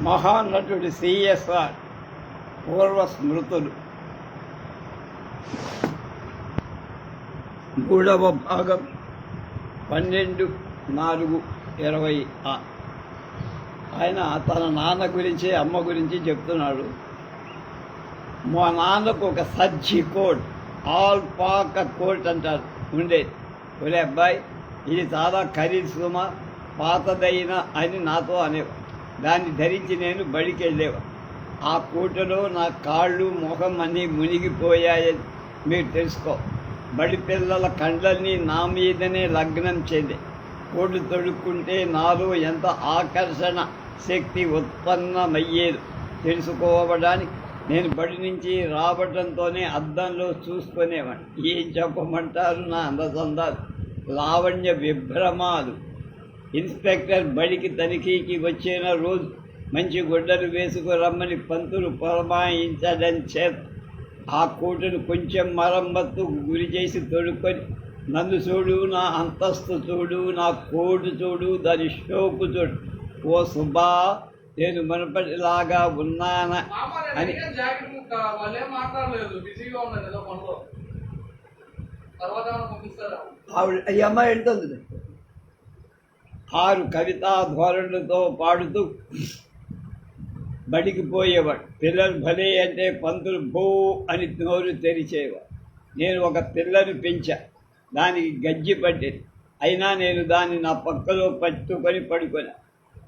మహానటుడి CSR పూర్వ స్మృతులు 3వ భాగం 12/4/20. ఆయన తన నాన్న గురించి అమ్మ గురించి చెప్తున్నాడు. మా నాన్నకు ఒక సజ్జి కోట్, ఆల్ పాక కోట్ అంటారు ఉండేది. ఒరే అబ్బాయి, ఇది చాలా ఖరీదు సుమ, పాతదైన అని నాతో అనేవాడు. దాన్ని ధరించి నేను బడికి వెళ్ళేవాడు. ఆ కోటలో నా కాళ్ళు ముఖం అన్నీ మునిగిపోయాయని మీరు తెలుసుకో. బడి పిల్లల కండ్లన్నీ నా మీదనే లగ్నం చెందే. కోటు తొడుక్కుంటే నాలో ఎంత ఆకర్షణ శక్తి ఉత్పన్నమయ్యేది తెలుసుకోవడానికి నేను బడి నుంచి రావడంతోనే అద్దంలో చూసుకునేవాడిని. ఏం చెప్పమంటారు నా అందచందాలు, లావణ్య విభ్రమాలు. ఇన్స్పెక్టర్ బడికి తనిఖీకి వచ్చిన రోజు మంచి గుడ్డలు వేసుకురమ్మని పంతులు పురమాయించడం చేత ఆ కోటును కొంచెం మరమ్మత్తు గురి చేసి తొడుక్కొని, నన్ను చూడు, నా అంతస్తు చూడు, నా కోటు చూడు, దాని షోకు చూడు, ఓ సుబ్బా నేను మునపటిలాగా ఉన్నానా అని. ఆవిడ ఈ అమ్మాయి వెళ్తుంది 6 కవితా ధోరణులతో పాడుతూ బడికి పోయేవాడు. పిల్లలు భలే అంటే పంతులు భో అని నోరు తెరిచేవాడు. నేను ఒక పిల్లని పెంచా, దానికి గజ్జి పట్టేది. అయినా నేను దాన్ని నా పక్కలో పట్టుకొని పడుకున్నా.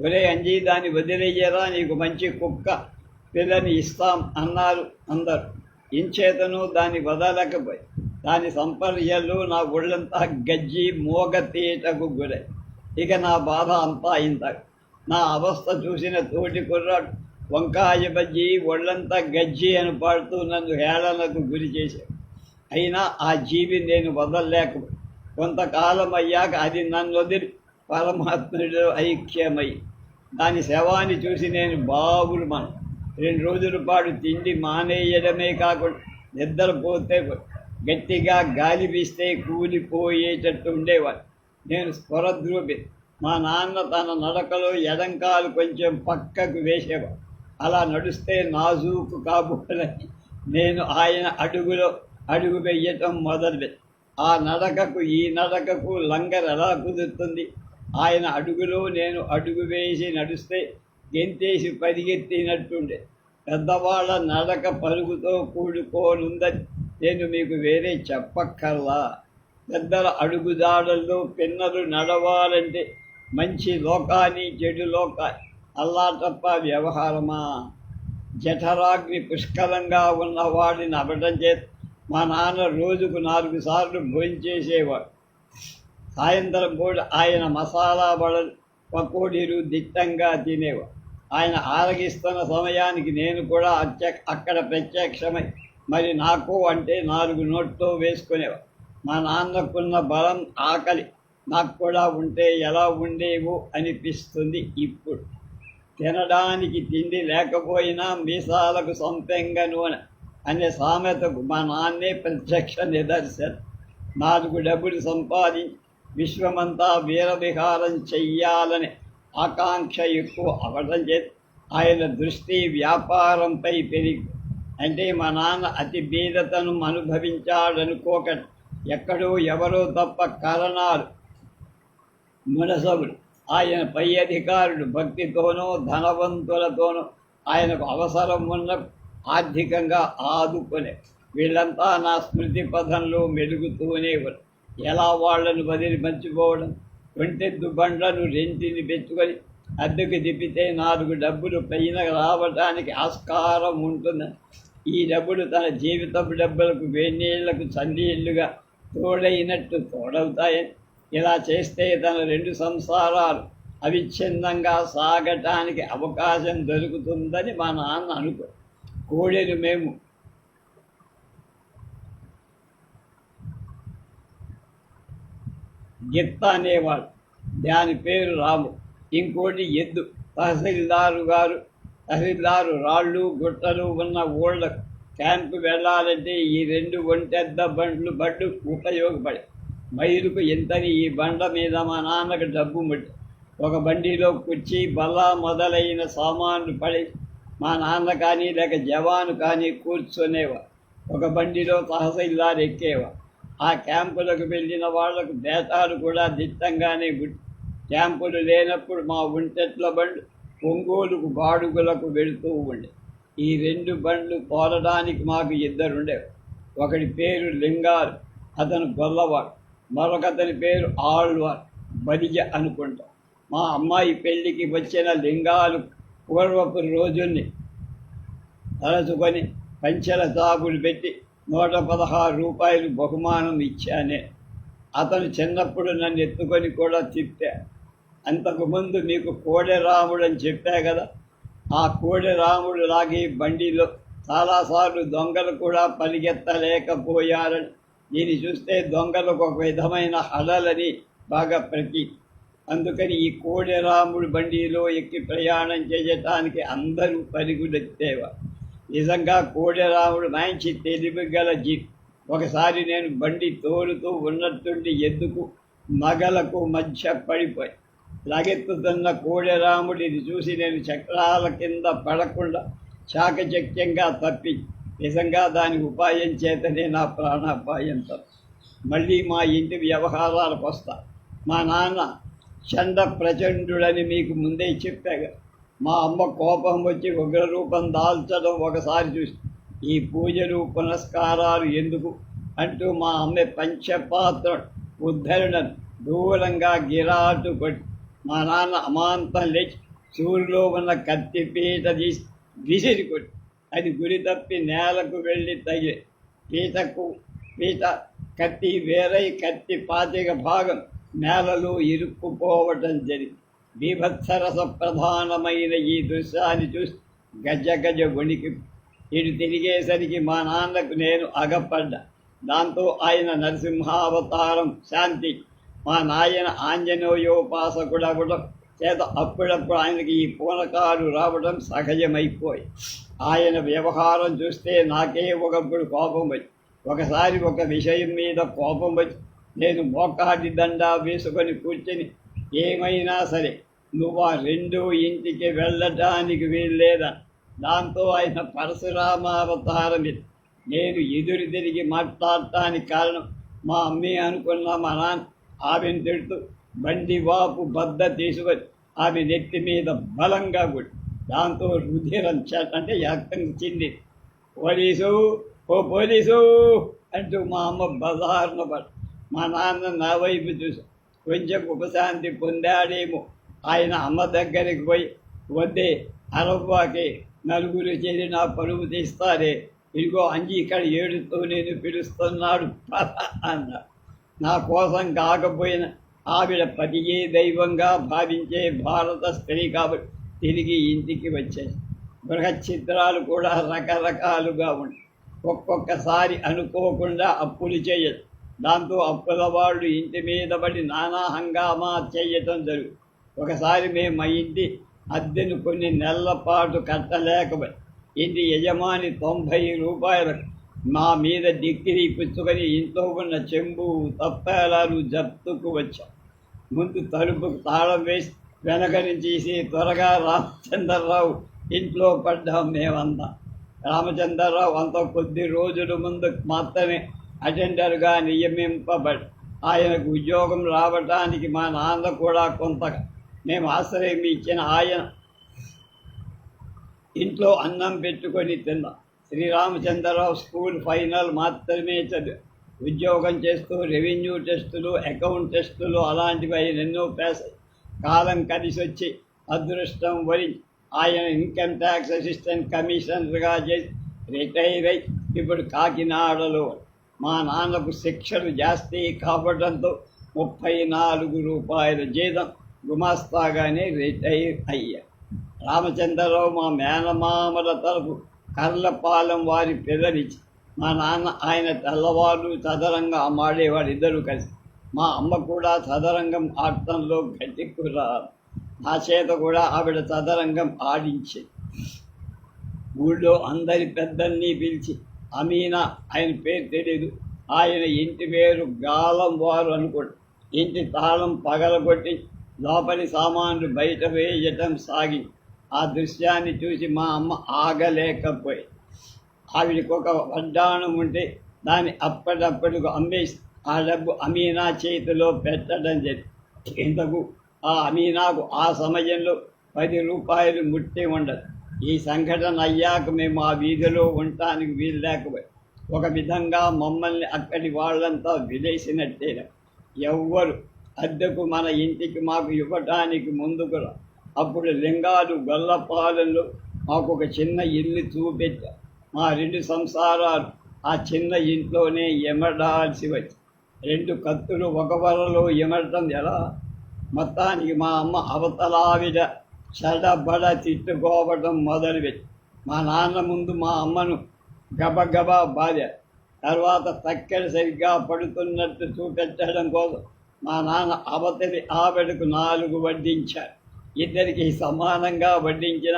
ఒరే అంజీ, దాన్ని వదిలేయరా, నీకు మంచి కుక్క పిల్లని ఇస్తాం అన్నారు అందరు. ఇంచేతను దాన్ని వదలకపోయి దాని సంపర్యలు నా ఒళ్ళంతా గజ్జి మోగ తీయటకు గురై. ఇక నా బాధ అంతా ఇంత. నా అవస్థ చూసిన తోటి కుర్రాడు వంకాయ బజ్జి ఒళ్ళంతా గజ్జి అని పాడుతూ నన్ను హేళనకు గురి చేశాడు. అయినా ఆ జీవి నేను వదలలేకపోయి. కొంతకాలం అయ్యాక అది నన్ను వదిలి పరమాత్ముడిలో ఐక్యమై దాని శవాన్ని చూసి నేను బాబులు మనం 2 రోజుల పాటు తిండి మానేయడమే కాకుండా నిద్రపోతే గట్టిగా గాలి వీస్తే కూలిపోయేటట్టు ఉండేవాడు. నేను స్వరద్రూపి. మా నాన్న తన నడకలో ఎడంకాలు కొంచెం పక్కకు వేసేవాడు. అలా నడుస్తే నాజూకు కాబోలని నేను ఆయన అడుగులో అడుగు వేయటం మొదలుపెట్టి, ఆ నడకకు ఈ నడకకు లంగర్ ఎలా కుదురుతుంది? ఆయన అడుగులో నేను అడుగు వేసి నడుస్తే గెంతేసి పరిగెత్తినట్టుండే. పెద్దవాళ్ళ నడక పరుగుతో కూడుకోనుందని నేను మీకు వేరే చెప్పక్కర్లా. పెద్దల అడుగుదాడల్లో పిన్నలు నడవాలంటే మంచి లోకాన్ని చెడు లోకాన్ని అల్లా తప్ప వ్యవహారమా? జఠరాగ్ని పుష్కలంగా ఉన్నవాడిని అవ్వడం చేత మా నాన్న రోజుకు 4 సార్లు భోంచేసేవాడు. సాయంత్రం పూట ఆయన మసాలా వడలు పకోడీలు దిట్టంగా తినేవాడు. ఆయన ఆరగిస్తున్న సమయానికి నేను కూడా అక్కడ ప్రత్యక్షమై మరి నాకు అంటే 4 నోట్తో వేసుకునేవాడు. మా నాన్నకున్న బలం, ఆకలి నాకు కూడా ఉంటే ఎలా ఉండేవో అనిపిస్తుంది ఇప్పుడు. తినడానికి తిండి లేకపోయినా మీసాలకు సొంతంగ నూనె అనే సామెతకు మా నాన్నే ప్రత్యక్ష నిదర్శనం. 4 డబ్బులు సంపాదించి విశ్వమంతా వీరవిహారం చెయ్యాలనే ఆకాంక్ష ఎక్కువ అవడం చేత ఆయన దృష్టి వ్యాపారంపై పెరిగి, అంటే మా నాన్న అతి బీదతను అనుభవించాడనుకోకండి. ఎక్కడో ఎవరో తప్ప కారణాలు మునసబులు. ఆయన పై అధికారులు భక్తితోనో ధనవంతులతోనో ఆయనకు అవసరం ఉన్న ఆర్థికంగా ఆదుకునే. వీళ్ళంతా నా స్మృతి పథంలో మెలుగుతూనే ఉన్నారు. ఎలా వాళ్లను వదిలి మర్చిపోవడం? 20 బండ్లను రెంటిని పెట్టుకొని అద్దెకు తిప్పితే 4 డబ్బులు పైన రావడానికి ఆస్కారం ఉంటుందని, ఈ డబ్బులు తన జీవితపు డబ్బులకు వేణీళ్లకు చన్నీళ్లుగా తోడైనట్టు తోడవుతాయని, ఇలా చేస్తే తన 2 సంసారాలు అవిచ్ఛిన్నంగా సాగటానికి అవకాశం దొరుకుతుందని మా నాన్న అనుకో. కోడెను మేము గిత్త అనేవాడు, దాని పేరు రాము. ఇంకోటి ఎద్దు. తహసీల్దారు రాళ్ళు గుట్టలు ఉన్న ఊళ్ళ క్యాంపు వెళ్ళాలంటే ఈ 2 ఒంటెద్ద బండ్లు ఉపయోగపడే. మైలుకు ఎంతని ఈ బండ మీద మా నాన్నకు డబ్బు ముట్టి ఒక బండిలో కుర్చీ బల్ల మొదలైన సామాన్లు పడి మా నాన్న కానీ లేక జవాను కానీ కూర్చునేవారు. ఒక బండిలో తహసీల్దార్ ఎక్కేవారు. ఆ క్యాంపులకు వెళ్ళిన వాళ్లకు బేతాలు కూడా దిట్టంగానే క్యాంపులు లేనప్పుడు మా ఒంటెట్ల బండ్లు ఒంగోలుకు బాడుగులకు వెళుతూ ఉండే. ఈ 2 బండ్లు తోలడానికి మాకు 2 ఉండేవి. ఒకటి పేరు లింగారు, అతను గొల్లవాడు. మరొకతని పేరు ఆళ్వార్, బలిజ అనుకుంటా. మా అమ్మాయి పెళ్లికి వచ్చిన లింగాలు పూర్వపు రోజుల్ని తలచుకొని పంచెల చాపులు పెట్టి 116 రూపాయలు బహుమానం ఇచ్చానే. అతను చిన్నప్పుడు నన్ను ఎత్తుకొని కూడా తిప్పా. అంతకుముందు మీకు కోడెరాముడు అని చెప్పా కదా, ఆ కోడెరాముడు లాగే బండిలో చాలాసార్లు దొంగలు కూడా పరిగెత్తలేకపోయారని, దీన్ని చూస్తే దొంగలకు ఒక విధమైన హడలని బాగా అందుకని ఈ కోడెరాముడు బండిలో ఎక్కి ప్రయాణం చేయటానికి అందరూ పరుగులెత్తేవారు. నిజంగా కోడెరాముడు మంచి తెలివిగల జీప్. ఒకసారి నేను బండి తోలుతూ ఉన్నట్టుండి ఎద్దుకు మగలకు మధ్య పడిపోయి లగెత్తుతున్న కోడెరాముడిని చూసి నేను చక్రాల కింద పడకుండా చాకచక్యంగా తప్పి, నిజంగా దాని ఉపాయం చేతనే నా ప్రాణాపాయంతో. మళ్ళీ మా ఇంటి వ్యవహారాలకు వస్తా. మా నాన్న చండ ప్రచండుడని మీకు ముందే చెప్పాగా. మా అమ్మ కోపం వచ్చి ఉగ్రరూపం దాల్చడం ఒకసారి చూసి, ఈ పూజలు పునస్కారాలు ఎందుకు అంటూ మా అమ్మ పంచపాత్ర ఉద్ధరణను దూరంగా గిరాటు కొట్టి, మా నాన్న అమాంతం లేచి సూర్యులో ఉన్న కత్తిపీట తీసి విసిరి కొట్టి అది గురి తప్పి నేలకు వెళ్ళి తగిలి పీట కత్తి వేరై కత్తి పాతిక భాగం నేలలో ఇరుక్కుపోవటం జరిగింది. బీభత్సరస ప్రధానమైన ఈ దృశ్యాన్ని చూసి గజ వణికి ఇటు తిరిగేసరికి మా నాన్నకు నేను అగపడ్డా. దాంతో ఆయన నరసింహావతారం శాంతి, మా నాయన ఆంజనేయోపాసకుడు అవ్వడం చేత అప్పుడప్పుడు ఆయనకి ఈ పూనకాలు రావడం సహజమైపోయి, ఆయన వ్యవహారం చూస్తే నాకే ఒకప్పుడు కోపం వచ్చి, ఒకసారి ఒక విషయం మీద కోపం వచ్చి నేను మోకాటి దండా వేసుకొని కూర్చొని, ఏమైనా సరే నువ్వు ఆ 2 ఇంటికి వెళ్ళటానికి వీల్లేదా. దాంతో ఆయన పరశురామావతారం నేను ఎదురు తిరిగి మాట్లాడటానికి కారణం మా అమ్మే అనుకున్న మా నాన్న ఆమెను తిడుతూ బండి వాపు బద్ద తీసుకొని ఆమె నెత్తి మీద బలంగా కొట్టి, దాంతో రుధిరం అంటే రక్తం చింది. పోలీసు, ఓ పోలీసు అంటూ మా అమ్మ బజారున పడి మా నాన్న నా వైపు చూసి కొంచెం ఉపశాంతి పొందాడేమో. ఆయన అమ్మ దగ్గరికి పోయి, వద్దే అరవ్వాకి, నలుగురు చేరి నా పరువు తీస్తారే, ఇదిగో అంజి ఇక్కడ ఏడుతూ నేను పిలుస్తున్నాడు అన్నాడు. నా కోసం కాకపోయినా ఆవిడ పతియే దైవంగా భావించే భారత స్త్రీ కాబట్టి తిరిగి ఇంటికి వచ్చాయి. బృహచిత్రాలు కూడా రకరకాలుగా ఉంటాయి. ఒక్కొక్కసారి అనుకోకుండా అప్పులు చేయదు. దాంతో అప్పుల వాళ్ళు ఇంటి మీద పడి నానా హంగామా చేయటం జరుగుతుంది. ఒకసారి మేము మా ఇంటి అద్దెను కొన్ని నెలల పాటు కట్టలేకపోయి ఇంటి యజమాని 90 రూపాయలకు మా మీద డిగ్రీ పుచ్చుకొని ఇంట్లో ఉన్న చెంబు తప్పేలాలు జప్తుకు వచ్చాం. ముందు తలుపుకు తాళం వేసి వెనక నుంచి త్వరగా రామచంద్రరావు ఇంట్లో పడ్డాం మేమంతా. రామచంద్రరావు అంత కొద్ది రోజుల ముందు మాత్రమే అటెండర్గా నియమింపబడి ఆయనకు ఉద్యోగం రావటానికి మా నాన్న కూడా కొంతగా మేము ఆశ్రయం ఇచ్చిన ఆయన ఇంట్లో అన్నం పెట్టుకొని తిన్నాం. శ్రీరామచంద్రరావు స్కూల్ ఫైనల్ మాత్రమే చదివి ఉద్యోగం చేస్తూ రెవెన్యూ టెస్టులు, అకౌంట్ టెస్టులు అలాంటివి ఆయన ఎన్నో పాస్. కాలం కలిసి వచ్చి అదృష్టం వరించి ఆయన ఇన్కమ్ ట్యాక్స్ అసిస్టెంట్ కమిషనర్గా చేసి రిటైర్ అయి ఇప్పుడు కాకినాడలో. మా నాన్నకు శిక్షలు జాస్తి కావడంతో 34 రూపాయల జీతం గుమాస్తాగానే రిటైర్ అయ్యా. రామచంద్రరావు మా మేనమామల తరపు కర్లపాలెం వారి పిల్లలిచ్చి మా నాన్న ఆయన తెల్లవాళ్ళు చదరంగం ఆడేవాడు, ఇద్దరు కలిసి. మా అమ్మ కూడా చదరంగం ఆడటంలో గట్టిక్కురారు. నా చేత కూడా ఆవిడ చదరంగం ఆడించేది. ఊళ్ళో అందరి పెద్దల్ని పిలిచి, అమీనా ఆయన పేరు తెలీదు, ఆయన ఇంటి పేరు గాలం వారు అనుకోండి, ఇంటి తాళం పగలగొట్టి లోపలి సామాన్లు బయట వేయటం సాగి ఆ దృశ్యాన్ని చూసి మా అమ్మ ఆగలేకపోయి ఆవిడికి ఒక వడ్డాణం ఉంటే దాన్ని అప్పటికప్పుడు అమ్మేసి ఆ డబ్బు అమీనా చేతిలో పెట్టడం జరిగింది. ఇంతకు ఆ అమీనాకు ఆ సమయంలో 10 రూపాయలు ముట్టి ఉండదు. ఈ సంఘటన అయ్యాక మేము ఆ వీధిలో ఉండటానికి వీలు లేకపోయి ఒక విధంగా మమ్మల్ని అక్కడి వాళ్ళంతా విలేసినట్టేనా. ఎవ్వరు అద్దెకు మన ఇంటికి మాకు ఇవ్వటానికి ముందుకు రా. అప్పుడు లింగాలు గొల్లపాలెంలో మాకు ఒక చిన్న ఇల్లు చూపెట్టారు. మా 2 సంసారాలు ఆ చిన్న ఇంట్లోనే ఎమడాల్సి వచ్చి 2 కత్తులు ఒక వరలో ఎమడటం ఎలా. మొత్తానికి మా అమ్మ అవతలావిడ చెడబడ తిట్టుకోవడం మొదలుపెట్టి మా నాన్న ముందు మా అమ్మను గబగబా బాధ. తర్వాత తక్కెడ సరిగ్గా పడుతున్నట్టు చూపెట్టడం కోసం మా నాన్న అవతలి ఆవిడకు 4 వడ్డించారు. ఇద్దరికి సమానంగా వడ్డించిన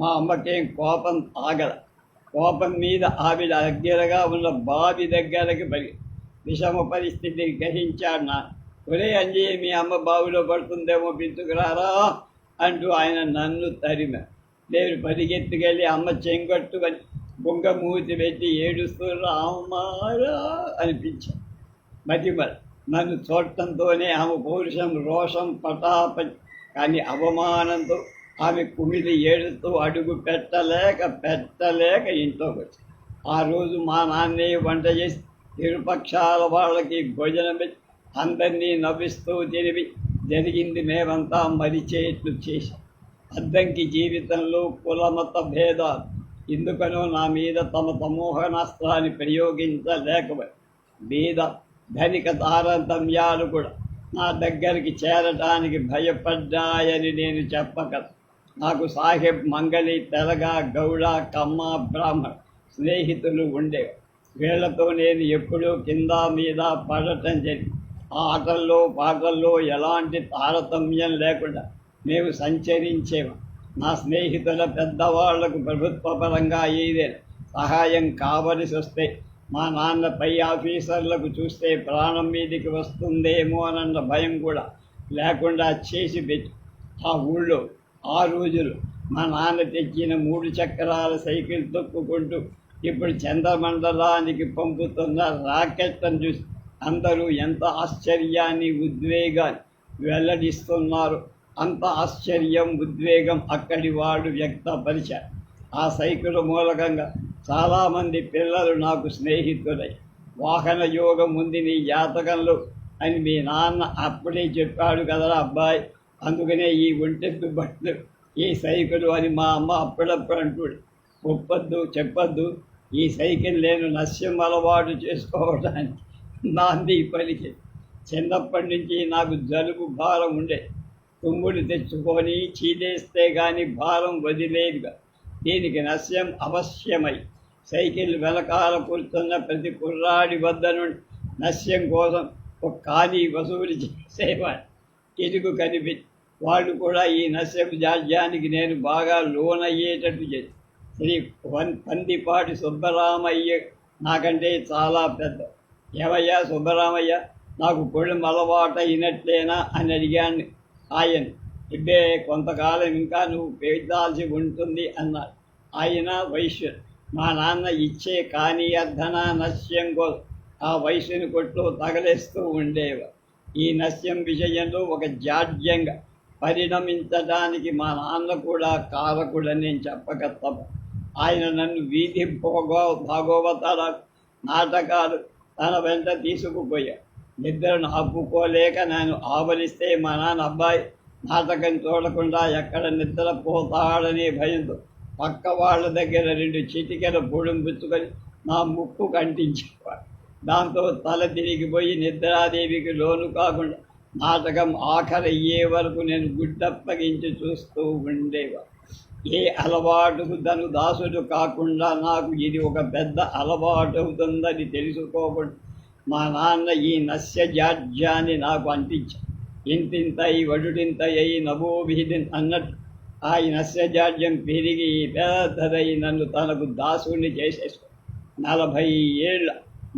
మా అమ్మకేం కోపం ఆగల. కోపం మీద ఆవిడ దగ్గరగా ఉన్న బావి దగ్గరికి పడి విషమ పరిస్థితిని గ్రహించాడు. నా ఒరే అంజీ, మీ అమ్మ బావిలో పడుతుందేమో పిలుచుకురారా అంటూ ఆయన నన్ను తరిమారు. నేను పరిగెత్తుకెళ్ళి అమ్మ చెంగొట్టుకొని బొంగ మూతి పెట్టి ఏడుస్తూ రామారా అనిపించాను. మతిమర్ నన్ను చూడటంతోనే ఆమె పౌరుషం రోషం పటాపటి. కానీ అవమానంతో ఆమె కుమిలి ఏడుతూ అడుగు పెట్టలేక ఇంట్లోకి వచ్చి ఆ రోజు మా నాన్నే వంట చేసి ఇరుపక్షాల వాళ్ళకి భోజనం పెట్టి అందరినీ నవ్విస్తూ తిరిగి జరిగింది మేమంతా మరిచేట్లు చేశాం. అద్దంకి జీవితంలో కులమత భేదాలు ఎందుకనో నా మీద తమ సమూహనాస్త్రాన్ని ప్రయోగించలేకపోయి బీద ధనిక తారతమ్యాలు కూడా నా దగ్గరికి చేరటానికి భయపడ్డాయని నేను చెప్పగలను. నాకు సాహెబ్, మంగళి, తెలగ, గౌడ, కమ్మ, బ్రాహ్మణ స్నేహితులు ఉండేవి. వీళ్లతో నేను ఎప్పుడూ కింద మీద పడటం జరిగింది. ఆ ఆటల్లో పాటల్లో ఎలాంటి తారతమ్యం లేకుండా మేము సంచరించేవా. నా స్నేహితుల పెద్దవాళ్లకు ప్రభుత్వ పరంగా ఏదైనా సహాయం కావలసి వస్తే మా నాన్న పై ఆఫీసర్లకు చూస్తే ప్రాణం మీదికి వస్తుందేమో అన్న భయం కూడా లేకుండా చేసి పెట్టి ఆ ఊళ్ళో ఆ రోజులు మా నాన్న తెచ్చిన 3 చక్రాల సైకిల్ తొక్కుకుంటూ ఇప్పుడు చంద్రమండలానికి పంపుతున్న రాకెట్లను చూసి అందరూ ఎంత ఆశ్చర్యాన్ని ఉద్వేగాన్ని వెల్లడిస్తున్నారు. అంత ఆశ్చర్యం ఉద్వేగం అక్కడి వాడు వ్యక్తపరిచారు. ఆ సైకిల్ మూలకంగా చాలామంది పిల్లలు నాకు స్నేహితులై వాహన యోగం ఉంది నీ జాతకంలో అని మీ నాన్న అప్పుడే చెప్పాడు కదరా అబ్బాయి, అందుకనే ఈ ఒంటెత్తు బట్టలు ఈ సైకిల్ అని మా అమ్మ అప్పుడప్పుడు అంటుడు. ఒప్పొద్దు చెప్పొద్దు, ఈ సైకిల్ నేను నస్యం అలవాటు చేసుకోవడానికి నాంది పలికి. చిన్నప్పటి నుంచి నాకు జలుబు భారం ఉండే. తుమ్ముడు తెచ్చుకొని చీదేస్తే కానీ భారం వదిలేదుగా. దీనికి నస్యం అవశ్యమై సైకిల్ వెనకాల కూర్చున్న ప్రతి కుర్రాడి వద్ద నుండి నస్యం కోసం ఒక ఖాళీ వసూలు చేసేవాడు. ఇరుగు కనిపించి వాళ్ళు కూడా ఈ నస్యం జాడ్యానికి నేను బాగా లోనయ్యేటట్టు చేసి శ్రీ పందిపాటి సుబ్బరామయ్య నాకంటే చాలా పెద్ద. ఏమయ్యా సుబ్బరామయ్య, నాకు కొడుకు అలవాటు అయినట్లేనా అని అడిగాను ఆయన. ఇబ్బే కొంతకాలం ఇంకా నువ్వు పెంచాల్సి ఉంటుంది అన్నాడు. ఆయన వైశ్యుడు. మా నాన్న ఇచ్చే కానీ అర్ధన నస్యం కోసం ఆ వయసుని కొట్లో తగలేస్తూ ఉండేవారు. ఈ నస్యం విషయంలో ఒక జాడ్యంగా పరిణమించడానికి మా నాన్న కూడా కారకుడని నేను చెప్పక తప్ప. ఆయన నన్ను వీధి భాగవతాల నాటకాలు తన వెంట తీసుకుపోయాడు. నిద్రను ఆపుకోలేక నేను ఆవలిస్తే మా నాన్న అబ్బాయి నాటకం చూడకుండా ఎక్కడ నిద్రపోతాడనే భయంతో పక్క వాళ్ళ దగ్గర 2 చిటికెల పొడుం పుచ్చుకొని నా ముక్కు కంటించేవాడు. దాంతో తల తిరిగిపోయి నిద్రాదేవికి లోను కాకుండా నాటకం ఆఖరయ్యే వరకు నేను గుడ్డప్పగించి చూస్తూ ఉండేవాడు. ఏ అలవాటుకు తను దాసుడు కాకుండా నాకు ఇది ఒక పెద్ద అలవాటు అవుతుందని తెలుసుకోకుండా మా నాన్న ఈ నస్య జాడ్యాన్ని నాకు అంటించాడు. ఇంతింతై వడుడింతై నభోభిదిన్ అన్నట్టు ఆ నస్యజాడ్యం పెరిగి పెద్దదై నన్ను తనకు దాసుని చేసేసుకో. 40 ఏళ్ళ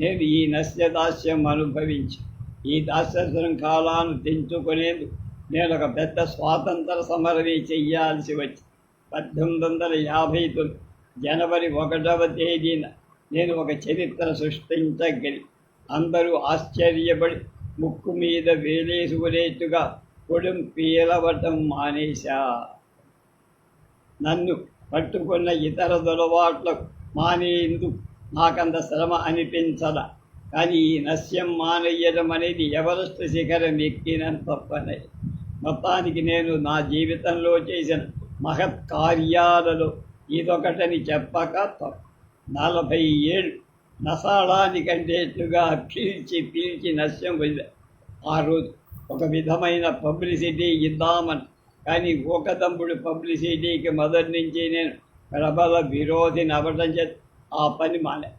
నేను ఈ నస్యదాస్యం అనుభవించి ఈ దాస్యం కాలాన్ని తెంచుకునేందుకు నేను ఒక పెద్ద స్వాతంత్ర సమరమే చెయ్యాల్సి వచ్చి 1859 జనవరి 1వ తేదీన నేను ఒక చరిత్ర సృష్టించగలి. అందరూ ఆశ్చర్యపడి ముక్కు మీద వేలేసుకునేట్టుగా కొడుం పీలవటం మానేశా. నన్ను పట్టుకున్న ఇతర దురవాట్లకు మానేందుకు నాకంత శ్రమ అనిపించదా. కానీ ఈ నశ్యం మానేయడం అనేది ఎవరెస్ట్ శిఖరం ఎక్కినంత పని. మొత్తానికి నేను నా జీవితంలో చేసిన మహత్ కార్యాలలో ఇదొకటని చెప్పక తప్పు. 40 ఏళ్ళు నసాడానికంటేట్లుగా పీల్చి నశ్యం వదిలే. ఆ రోజు ఒక విధమైన పబ్లిసిటీ ఇద్దామని, కానీ ఒకదంపుడు పబ్లిసిటీకి మొదటి నుంచి నేను ప్రబల విరోధిని అవ్వడం చేత ఆ పని మానే.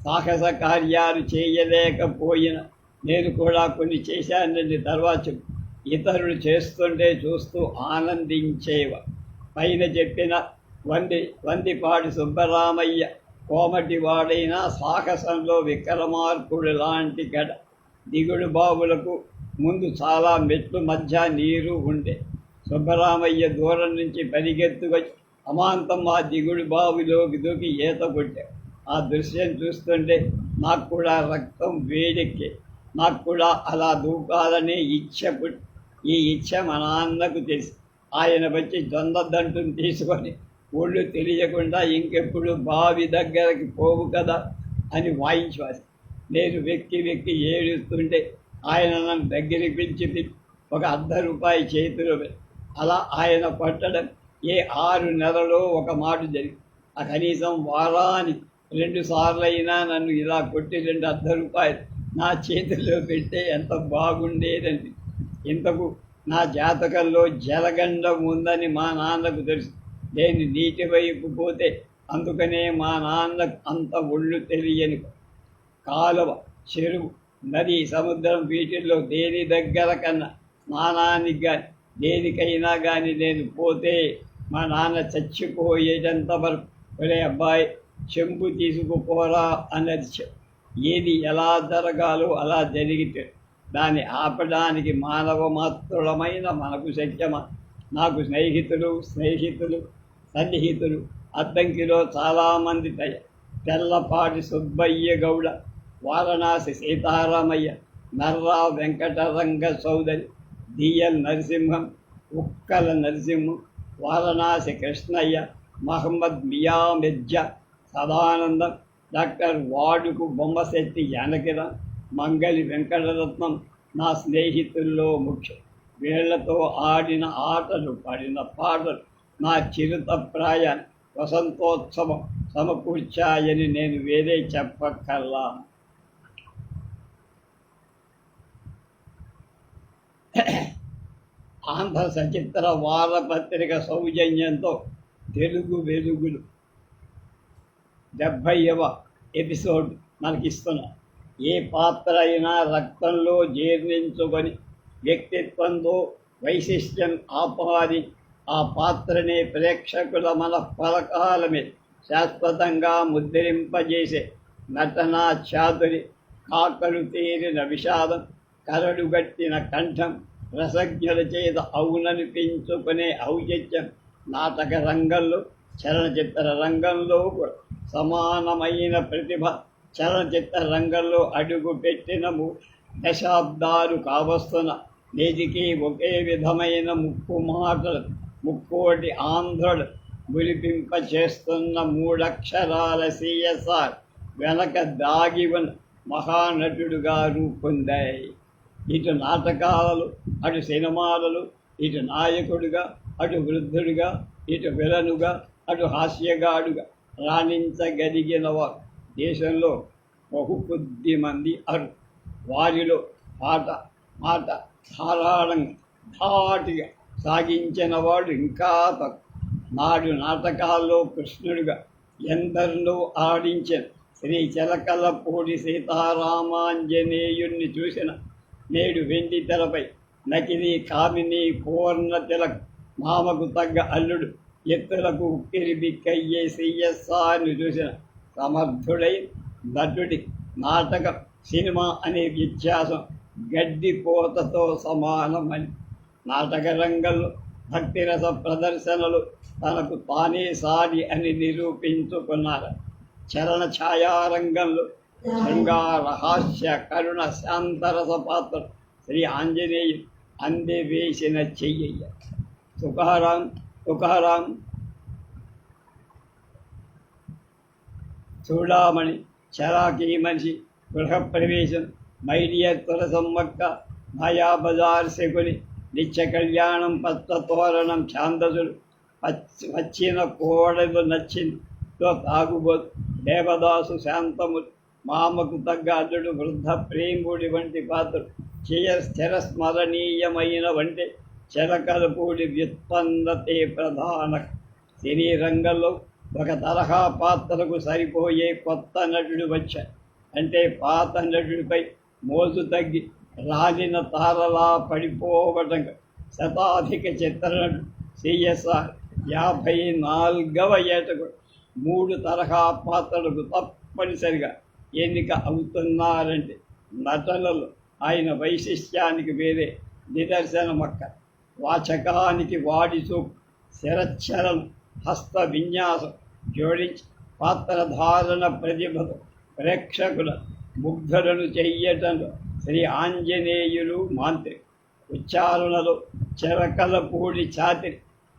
సాహస కార్యాలు చేయలేకపోయిన నేను కూడా కొన్ని చేశానని తర్వాత ఇతరులు చేస్తుంటే చూస్తూ ఆనందించేవా. పైన చెప్పిన వందిపాటి సుబ్బరామయ్య కోమటి వాడైన సాహసంలో విక్రమార్కుడు లాంటి గడ. దిగుడు బావులకు ముందు చాలా మెట్లు మధ్య నీరు ఉండే. సుబ్బరామయ్య దూరం నుంచి పరిగెత్తుకొచ్చి అమాంతం ఆ దిగుడు బావిలోకి దూకి ఈత కొట్టాడు. ఆ దృశ్యం చూస్తుంటే నాకు కూడా రక్తం వేడెక్కే. నాకు కూడా అలా దూకాలనే ఇచ్చ పుట్టి, ఈ ఇచ్చ మా నాన్నకు తెలుసు. ఆయన వచ్చి దంటును తీసుకొని ఒళ్ళు తెలియకుండా ఇంకెప్పుడు బావి దగ్గరకి పోవు కదా అని వాయించారు. నేను వెక్కి ఏడుస్తుంటే ఆయన నన్ను దగ్గరికి పిలిచి ఒక ₹1 చేతిలో అలా ఆయన కొట్టడం ఏ 6 నెలలో ఒక మాట జరిగింది. ఆ కనీసం వారానికి 2 సార్లైనా నన్ను ఇలా కొట్టి ₹2 నా చేతిలో పెడితే ఎంత బాగుండేదండి. ఇంతకు నా జాతకంలో జలగండం ఉందని మా నాన్నకు తెలుసు. నేను నీటి వైపు పోతే అందుకనే మా నాన్నకు అంత ఒళ్ళు తెలియని. కాలువ, చెరువు, నది, సముద్రం వీటిల్లో దేని దగ్గర కన్నా స్నానానికి కానీ దేనికైనా కానీ నేను పోతే మా నాన్న చచ్చిపోయేటంత వరకు ఒరే అబ్బాయి చెంబు తీసుకుపోరా అన్నది. ఏది ఎలా జరగాలో అలా జరిగితే దాన్ని ఆపడానికి మానవ మాత్రులమైన మనకు శక్యమా? నాకు స్నేహితులు సన్నిహితులు అద్దంకిలో చాలామంది తెల్లపాటి సుబ్బయ్య గౌడ, వారణాసి సీతారామయ్య, నర్రా వెంకటరంగ చౌదరి, డిఎల్ నరసింహం, ఉక్కల నరసింహం, వారణాసి కృష్ణయ్య, మహమ్మద్ మియా మిర్జా, సదానందం, డాక్టర్ వాడుకు బొమ్మశెట్టి జానకిరాం, మంగళి వెంకటరత్నం నా స్నేహితుల్లో ముఖ్యం. వీళ్లతో ఆడిన ఆటలు, పాడిన పాటలు నా చిరుతప్రాయాన్ని వసంతోత్సవం సమకూర్చాయని నేను వేరే చెప్పక్కర్లా. ఆంధ్ర సచిత్ర వారపత్రిక సౌజన్యంతో తెలుగు వెలుగులు 70వ ఎపిసోడ్ మనకిస్తున్నా. ఏ పాత్ర అయినా రక్తంలో జీర్ణించుకొని వ్యక్తిత్వంతో వైశిష్ట్యం ఆపాది ఆ పాత్రనే ప్రేక్షకుల మనఃపలకాల మీద శాశ్వతంగా ముద్రింపజేసే నటనా చాతురి, కాకలు తీరిన విషాదం, కరడుగట్టిన కంఠం, రసజ్ఞుల చేత అవుననిపించుకునే ఔచిత్యం నాటక రంగంలో, చలనచిత్ర రంగంలో కూడా సమానమైన ప్రతిభ. చలనచిత్ర రంగంలో అడుగు పెట్టిన దశాబ్దాలు కావస్తున్న నేటికి ఒకే విధమైన ముక్కు మాటలు, ముక్కోటి ఆంధ్రుడు మురిపింప చేస్తున్న 3 అక్షరాల సిఎస్ఆర్ వెనక దాగివన మహానటుడుగా రూపొందాయి. ఇటు నాటకాలలో, అటు సినిమాలలో, ఇటు నాయకుడిగా, అటు వృద్ధుడిగా, ఇటు విలనుగా, అటు హాస్యగాడుగా రాణించగలిగిన వారు దేశంలో కొద్ది మంది అరు. వారిలో మాట ధారాళంగా ధాటిగా సాగించిన వాడు ఇంకా తక్కువ. నాడు నాటకాల్లో కృష్ణుడిగా ఎందరిలో ఆడించిన శ్రీ చిలకలపూడి సీతారామాంజనేయుణ్ణి చూసిన నేడు వెండి తెరపై నకిలీ కామిని పూర్ణ తిలక్, మామకు తగ్గ అల్లుడు, ఎత్తులకు ఉక్కిరి బిక్కయ్యే సిఎస్ఆర్ని చూసిన సమర్థుడై నటుడి నాటకం, సినిమా అనే వ్యత్యాసం గడ్డి కోతతో సమానమని నాటక రంగంలో భక్తిరస ప్రదర్శనలు తనకు తానే సారి అని నిరూపించుకున్నారు. చలన ఛాయారంగంలో శృంగార హాస్య కరుణ శాంతరస పాత్ర శ్రీ ఆంజనేయుడు అందివేసిన చెయ్య. తుకారాం చూడామణి, చలాకీ మనిషి, గృహప్రవేశం, మైడియర్ తులసమ్మక్క, మాయాబజార్ శకుని, నిత్య కళ్యాణం, పచ్చతోరణం, ఛాందసులు, వచ్చిన కోడలు నచ్చిందో తాగుబోతు, దేవదాసు, శాంతములు, మామకు తగ్గ అల్లుడు, వృద్ధ ప్రేముడి వంటి పాత్రలు చిరస్మరణీయమైన వంటి చిరకలపూడి వ్యుత్పన్నతే ప్రధాన. సినీ రంగంలో ఒక తరహా పాత్రకు సరిపోయే కొత్త నటుడు వచ్చాడు. అంటే పాత నటుడిపై మోజు తగ్గి రాలిన తారలా పడిపోవటం. శతాధిక చిత్రనటుడు సిఎస్ఆర్ 54వ ఏటకు 3 తరహా పాత్రలకు తప్పనిసరిగా ఎన్నిక అవుతున్నారంటే నటనలో ఆయన వైశిష్ట్యానికి వేరే నిదర్శనమక్క. వాచకానికి వాడి చూపు, శిరచ్ఛరం, హస్త విన్యాసం జోడించి పాత్రధారణ ప్రతిభతో ప్రేక్షకుల ముగ్ధులను చెయ్యటంలో శ్రీ ఆంజనేయులు మాంత్రి. ఉచ్చారణలో చిరకలపూడి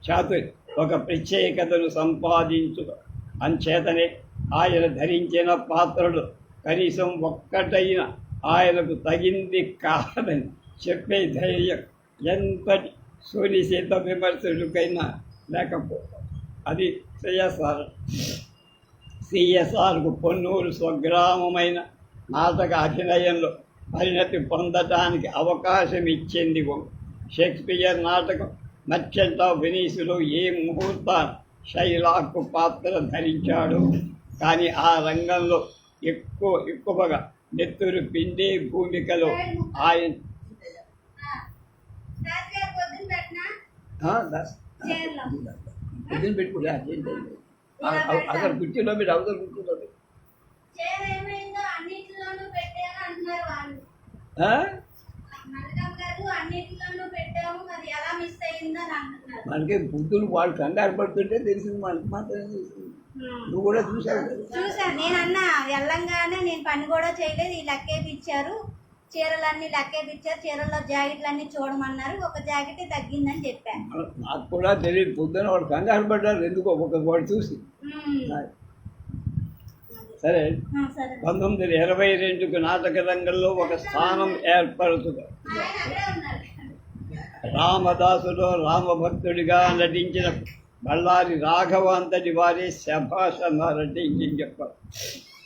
చాతురి ఒక ప్రత్యేకతను సంపాదించుట. అంచేతనే ఆయన ధరించిన పాత్రలు కనీసం ఒక్కటైన ఆయనకు తగింది కాదని చెప్పే ధైర్యం ఎంతటి సునిశిత విమర్శకుడికైనా లేకపోవడం. అది సిఎస్ఆర్కు పొన్నూరు స్వగ్రామమైన నాటక అభినయంలో పరిణతి పొందటానికి అవకాశం ఇచ్చింది. షేక్స్పియర్ నాటకం మర్చెంట్ ఆఫ్ వెనీస్లో ఏ ముహూర్తాన్ని షైలాక్ పాత్ర ధరించాడు. కానీ ఆ రంగంలో ఎక్కువగా నెత్తురు పిండే భూమికలో ఆయన పెట్టుకుంటే అక్కడ కుర్చీలో మీరు అవతల కూర్చుంటుంది. మనకి బుద్ధులు వాళ్ళు కంగారు పడుతుంటే తెలిసింది, మనకి మాత్రమే తెలిసింది. నువ్వు కూడా చూసాను. నేను అన్నా వెళ్ళంగానే నేను పని కూడా చేయలేదు, ఈ లెక్కేపిచ్చారు, చీరలన్నీ లెక్కేపిచ్చారు, చీరల్లో జాకెట్లన్నీ చూడమన్నారు, ఒక జాకెట్ తగ్గిందని చెప్పాను. నాకు కూడా తెలియదు. పొద్దున వాడు కంగారు పడ్డారు ఎందుకో ఒక వాడు చూసి. సరే, 1922కు నాటక రంగంలో ఒక స్థానం ఏర్పడుతుంది. రామదాసులో రామభక్తుడిగా నటించిన బళ్ళారి రాఘవ అంతటి వారే శభాష నటించి చెప్పారు.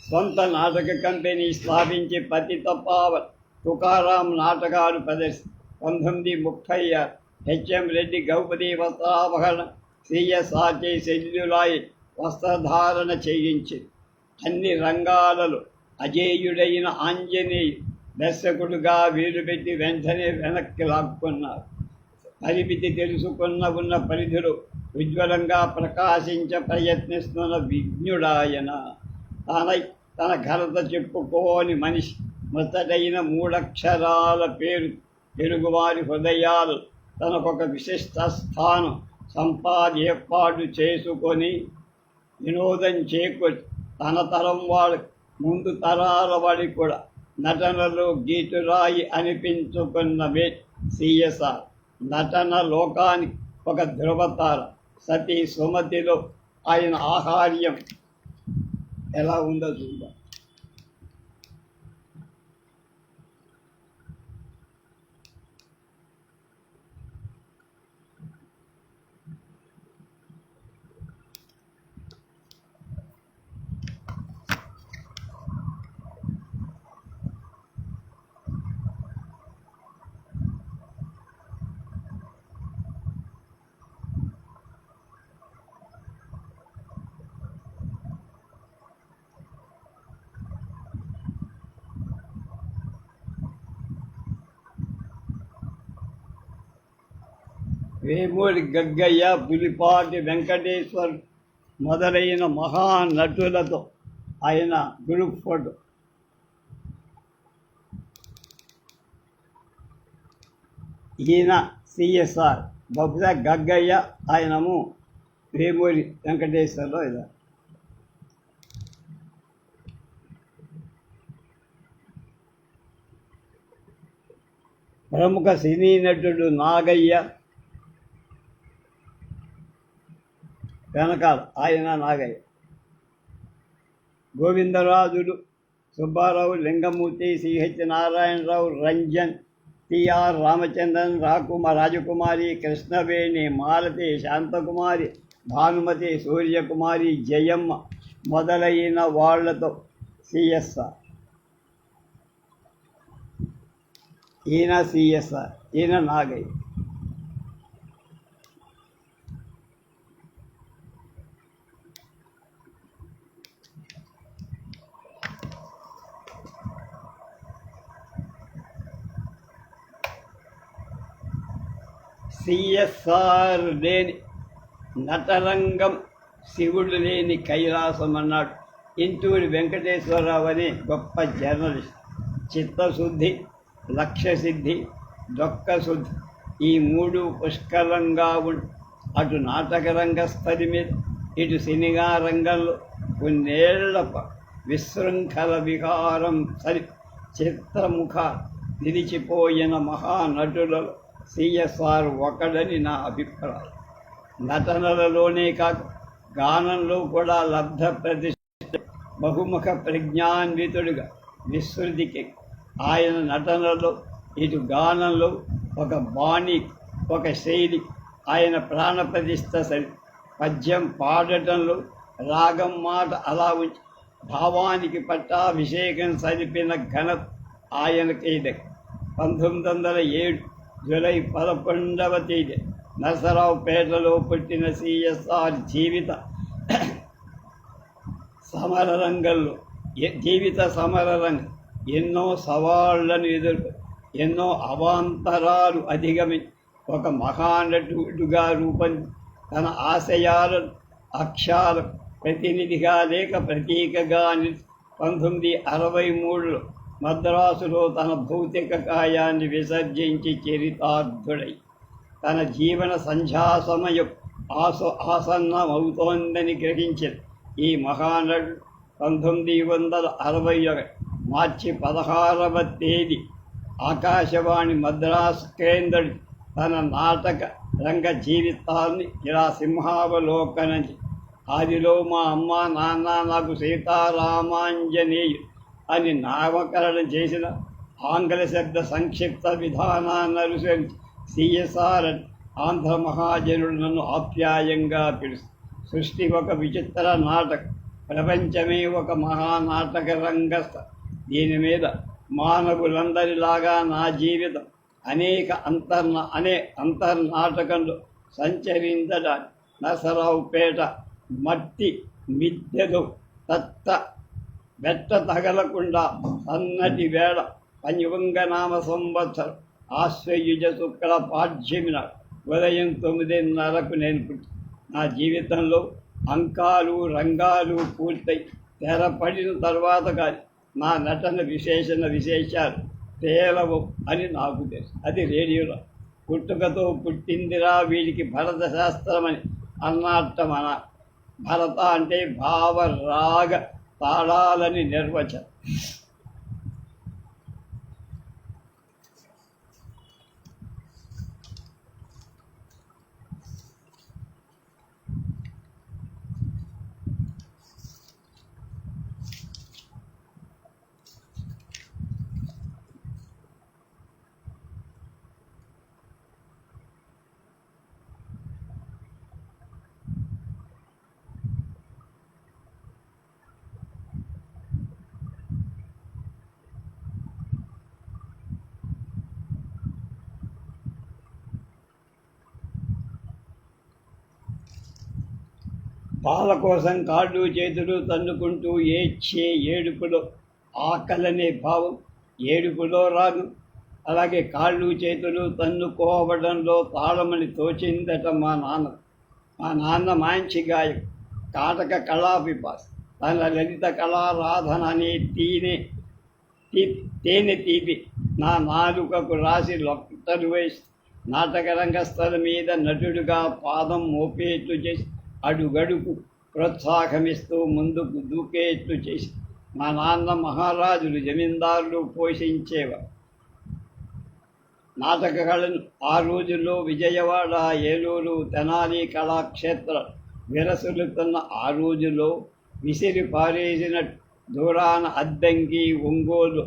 సొంత నాటక కంపెనీ స్థాపించి పతిత పావన్ తుకారాం నాటకాలు ప్రదర్శి 1936 హెచ్ఎం రెడ్డి గౌపది వస్త్రాభరణ, సిఎస్ఆర్కే సెల్యులాయిడ్ వస్త్రధారణ చేయించింది. అన్ని రంగాలలో అజేయుడైన ఆంజనేయుడు దర్శకుడుగా వీలుపెట్టి వెంటనే వెనక్కి లాక్కున్నారు. పరిమితి తెలుసుకున్న ఉన్న పరిధిలో ఉజ్వలంగా ప్రకాశించ ప్రయత్నిస్తున్న విజ్ఞుడాయన. తన ఘనత చెప్పుకోని మనిషి, ముచ్చటైన 3 అక్షరాల పేరు తెలుగువారి హృదయాలు తనకొక విశిష్ట స్థానం ఏర్పాటు చేసుకొని వినోదం చేకూర్చి తన తరం వాళ్ళకి ముందు తరాల వాడికి కూడా నటనలో గీటురాయి అనిపించుకున్న సిఎస్ఆర్. నటన లోకానికి ఒక ధృవతార. సతీ సుమతిలో ఆయన ఆహార్యం ఎలా ఉందో చూద్దాం. వేమూరి గగ్గయ్య, పులిపాటి వెంకటేశ్వర్ మొదలైన మహానటులతో ఆయన గ్రూప్ ఫోటో. ఈయన సిఎస్ఆర్ బహుశా గగ్గయ్య, ఆయనము వేమూరి వెంకటేశ్వర్లో ఇలా. ప్రముఖ సినీ నటుడు నాగయ్య, వెనకాల ఆయన నాగయ్య. గోవిందరాజులు, సుబ్బారావు, లింగమూర్తి, సిహెచ్ నారాయణరావు, రంజన్, టిఆర్ రామచంద్రన్, రాజకుమారి, కృష్ణవేణి, మాలతి, శాంతకుమారి, భానుమతి, సూర్యకుమారి, జయమ్మ మొదలైన వాళ్లతో సిఎస్ఆర్. ఈయన సిఎస్ఆర్, ఈయన నాగయ్య. సిఎస్ఆర్ లేని నటరంగం, శివుడు లేని కైలాసం అన్నాడు ఇంటూరి వెంకటేశ్వరరావు అనే గొప్ప జర్నలిస్ట్. చిత్తశుద్ధి, లక్ష్యసిద్ధి, దొక్కశుద్ధి ఈ మూడు పుష్కలంగా ఉండి అటు నాటక రంగస్థలి మీద, ఇటు సినిమా రంగంలో కొన్నేళ్ల విశృంఖల విహారం సరి చిత్రముఖ నిలిచిపోయిన మహానటులలో సిఎస్ఆర్ ఒకడని నా అభిప్రాయం. నటనలలోనే కాక గానంలో కూడా లబ్ధ ప్రతిష్ఠ, బహుముఖ ప్రజ్ఞాన్వితుడిగా విస్తృతికి. ఆయన నటనలో, ఇటు గానంలో ఒక బాణి, ఒక శైలి. ఆయన ప్రాణప్రతిష్ఠ సరి. పద్యం పాడటంలో రాగం మాట అలా ఉంచి భావానికి పట్టాభిషేకం సరిపిన ఘనత ఆయనకే దక్కి. 1907 జూలై 11వ తేదీ నరసరావుపేటలో పుట్టిన సిఎస్ఆర్ జీవిత సమరరంగం ఎన్నో సవాళ్లను ఎదుర్కొని, ఎన్నో అవాంతరాలు అధిగమించి ఒక మహానటుడుగా రూపొంది తన ఆశయాలను అక్షాల ప్రతినిధిగా లేక ప్రతీకగా 1963లో మద్రాసులో తన భౌతిక కాయాన్ని విసర్జించి చరితార్థుడై తన జీవన సంధ్యా సమయం ఆసన్నమవుతోందని గ్రహించిన ఈ మహానటుడు 1961 మార్చి 16వ తేదీ ఆకాశవాణి మద్రాసు కేంద్రుడి తన నాటక రంగ జీవితాన్ని ఇలా సింహావలోకనం. ఆదిలో మా అమ్మ నాన్న నాకు సీతారామాంజనేయుడు అని నామకరణం చేసిన ఆంగ్ల శబ్ద సంక్షిప్త విధానాన్ని అనుసరించి సిఎస్ఆర్ అని ఆంధ్ర మహాజనుడు నన్ను ఆప్యాయంగా పిలుస్తుంది. సృష్టి ఒక విచిత్ర నాటకం, ప్రపంచమే ఒక మహానాటక రంగస్థ. దీని మీద మానవులందరిలాగా నా జీవితం అనేక అంతర్నాటకంలో సంచరించడానికి నరసరావుపేట మట్టి మిద్దెలు బెట్ట తగలకుండా సన్నటి వేళ పంచవంగనామ సంవత్సరం ఆశ్వయుజ శుక్ల పాఠ్యమి నాడు ఉదయం 9:30కు నేను పుట్టి. నా జీవితంలో అంకాలు రంగాలు పూర్తయి తెరపడిన తర్వాత కానీ నా నటన విశేషాలు తేలవు అని నాకు తెలుసు. అది రేడియోలో పుట్టుకతో పుట్టిందిరా వీడికి భరత శాస్త్రమని అన్నట్టమన. భరత అంటే భావరాగ తాళాలని నిర్వచనం. పాల కోసం కాళ్ళు చేతులు తన్నుకుంటూ ఏడ్చే ఏడుపులో ఆకలనే భావం ఏడుపులో రాదు. అలాగే కాళ్ళు చేతులు తన్నుకోవడంలో తాళమని తోచిందట మా నాన్న మంచి గాయకు, కాటక కళాపిపాస్. తన లలిత కళారాధన అనే తేనె తీపి నా నాలుకకు రాసి లొట్టలు వేసి నాటక రంగస్థలం మీద నటుడుగా పాదం మోపేట్లు చేసి అడుగడుగు ప్రోత్సాహమిస్తూ ముందుకు దూకేట్లు చేసి మా నాన్న మహారాజులు జమీందారులు పోషించేవారు. నాటక కళను ఆ రోజుల్లో విజయవాడ, ఏలూరు, తెనాలి కళాక్షేత్రాలు విరసిల్లుతున్న ఆ రోజుల్లో విసిరి పారేసినట్టు దూరాన అద్దంకి, ఒంగోలు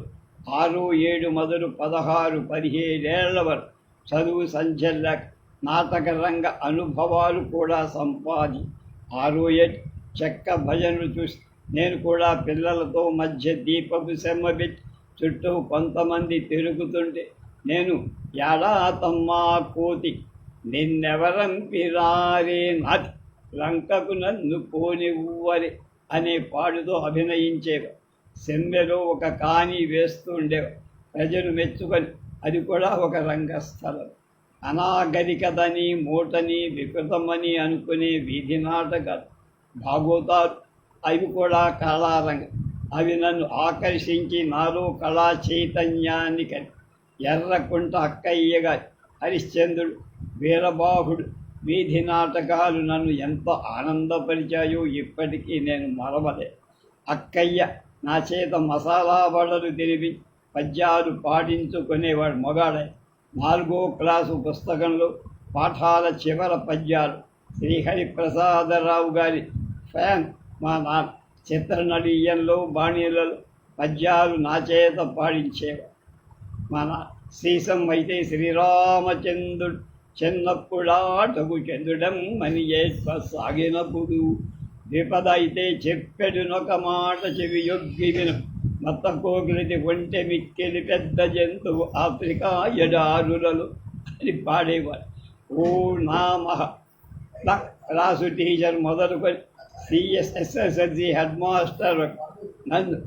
6, 7 మొదలు 16, 17 ఏళ్ల వరకు చదువు సంచలన నాటక రంగ అనుభవాలు కూడా సంపాది 6 ఏళ్ళు చెక్క భజనలు చూసి నేను కూడా పిల్లలతో మధ్య దీపపు సెమ్మబెట్టి చుట్టూ కొంతమంది తిరుగుతుంటే నేను యాడా తమ్మా కోతి నిన్నెవరంపిరారే నాటి లంకకు నన్ను పోనివ్వరి అనే పాడుతో అభినయించేవారు. సెమ్మెలో ఒక కాని వేస్తూ ఉండేవారు. ప్రజలు మెచ్చుకొని అది కూడా ఒక రంగస్థలం. అనాగరికతని, మూటని, వికృతమని అనుకునే వీధి నాటకాలు, భాగోతాలు అవి కూడా కళారంగం. అవి నన్ను ఆకర్షించి నాలో కళా చైతన్యాన్ని ఎర్రకుంట అక్కయ్య గారి హరిశ్చంద్రుడు, వీరబాహుడు వీధి నాటకాలు నన్ను ఎంత ఆనందపరిచాయో ఇప్పటికీ నేను మరవలే. అక్కయ్య నా చేత మసాలా వడలు తిరిగి పద్యాలు పాటించుకునేవాడు మగాడే. 4వ క్లాసు పుస్తకంలో పాఠాల చివర పద్యాలు శ్రీహరిప్రసాదరావు గారి ఫ్యాన్ మా నాన్న. చిత్రనళీయంలో బాణీలలో పద్యాలు నా చేత పాడించేవాడు మన శ్రీసం. అయితే శ్రీరామచంద్రుడు చిన్నప్పుడాటకు చంద్రుడం అని సాగినప్పుడు విపద అయితే చెప్పెడునొక మాట చెవి యొగ్గి విను మత్త కోకిలిది ఒంటె మిక్కిలి పెద్ద జంతువు ఆఫ్రికా ఎడారులలో అని పాడేవాడు. ఓ నా క్లాసు టీచర్ మొదలుకొని సిఎస్ఎస్ఎస్ఎల్సి హెడ్ మాస్టర్ నన్ను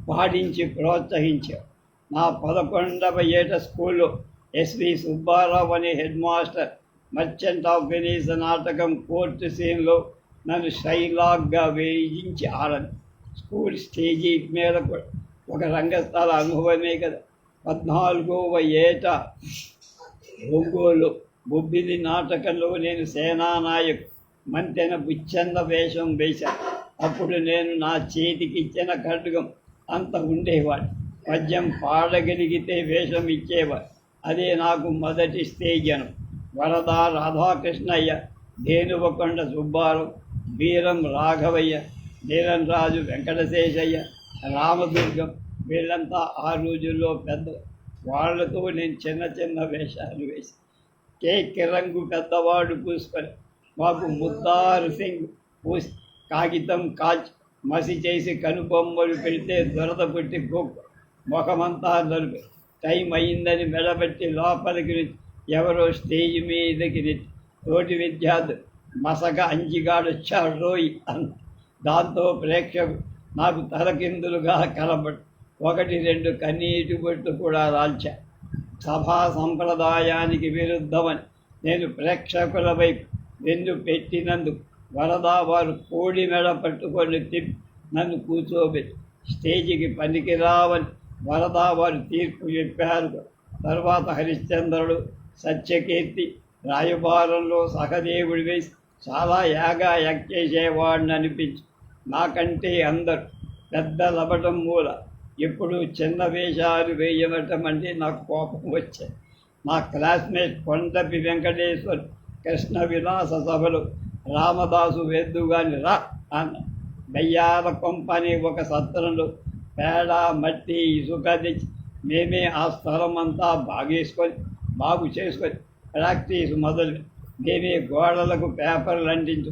పాడించి ప్రోత్సహించారు. నా 11వ ఏట స్కూల్లో ఎస్వి సుబ్బారావు అనే head master merchant of Venice నాటకం కోర్టు సీన్లో నన్ను షైలాగ్గా వేయించి ఆడను. స్కూల్ స్టేజీ మీద కూడా ఒక రంగస్థల అనుభవమే కదా. 14వ ఏట ఒంగోలు బొబ్బిలి నాటకంలో నేను సేనానాయకు మంతెన బుచ్చన్న వేషం వేశాను. అప్పుడు నేను నా చేతికిచ్చిన ఖడ్గం అంత ఉండేవాడు. పద్యం పాడగలిగితే వేషం ఇచ్చేవాడు. అదే నాకు మొదటి స్టేజ్ అను. వరద రాధాకృష్ణయ్య, ధేనువకొండ సుబ్బారావు, వీరం రాఘవయ్య, నీలంరాజు వెంకటశేషయ్య, రామదుర్గం వీళ్ళంతా ఆ రోజుల్లో పెద్ద. వాళ్లతో నేను చిన్న చిన్న వేషాలు వేసి కేక్ రంగు పెద్దవాడు పూసుకొని మాకు ముద్దారు సింగ్ పూసి కాగితం కాల్చి మసి చేసి కనుబొమ్మలు పెడితే దొరద పుట్టి గొప్ప ముఖమంతా నలుపు. టైం అయిందని మెడబెట్టి లోపలికి ఎవరో స్టేజ్ మీదకి తోటి విద్యార్థులు మసక అంజిగాడొచ్చాడు రోయ్ అన్న. దాంతో ప్రేక్షకుడు నాకు తలకిందులుగా కలబడి 1-2 కన్నీటి బొట్టు కూడా రాల్చా. సభా సంప్రదాయానికి విరుద్ధమని నేను ప్రేక్షకుల వైపు వెన్ను పెట్టినందుకు వరదా వారు కోడి మెడ పట్టుకొని తిప్పి నన్ను కూర్చోబెట్టి స్టేజికి పనికిరావని వరదా వారు తీర్పు చెప్పారు. తర్వాత హరిశ్చంద్రుడు, సత్యకీర్తి రాయబారంలో సహదేవుడి వేసి చాలా యాగా చేసేవాడిని అనిపించి నాకంటే అందరు పెద్ద లబటం మూల ఎప్పుడు చిన్న వేషాలు వేయవటం అంటే నాకు కోపం వచ్చాయి. నా క్లాస్మేట్ కొండపి వెంకటేశ్వర్ కృష్ణ విలాస సభలో రామదాసు వెద్దుగాని రా అన్న. బయ్యాల కొంప అనే ఒక సత్రంలో పేడ, మట్టి, ఇసుక తెచ్చి మేమే ఆ స్థలం అంతా బాగు చేసుకొని ప్రాక్టీస్ మొదలు. మేమే గోడలకు పేపర్లు అంటించు,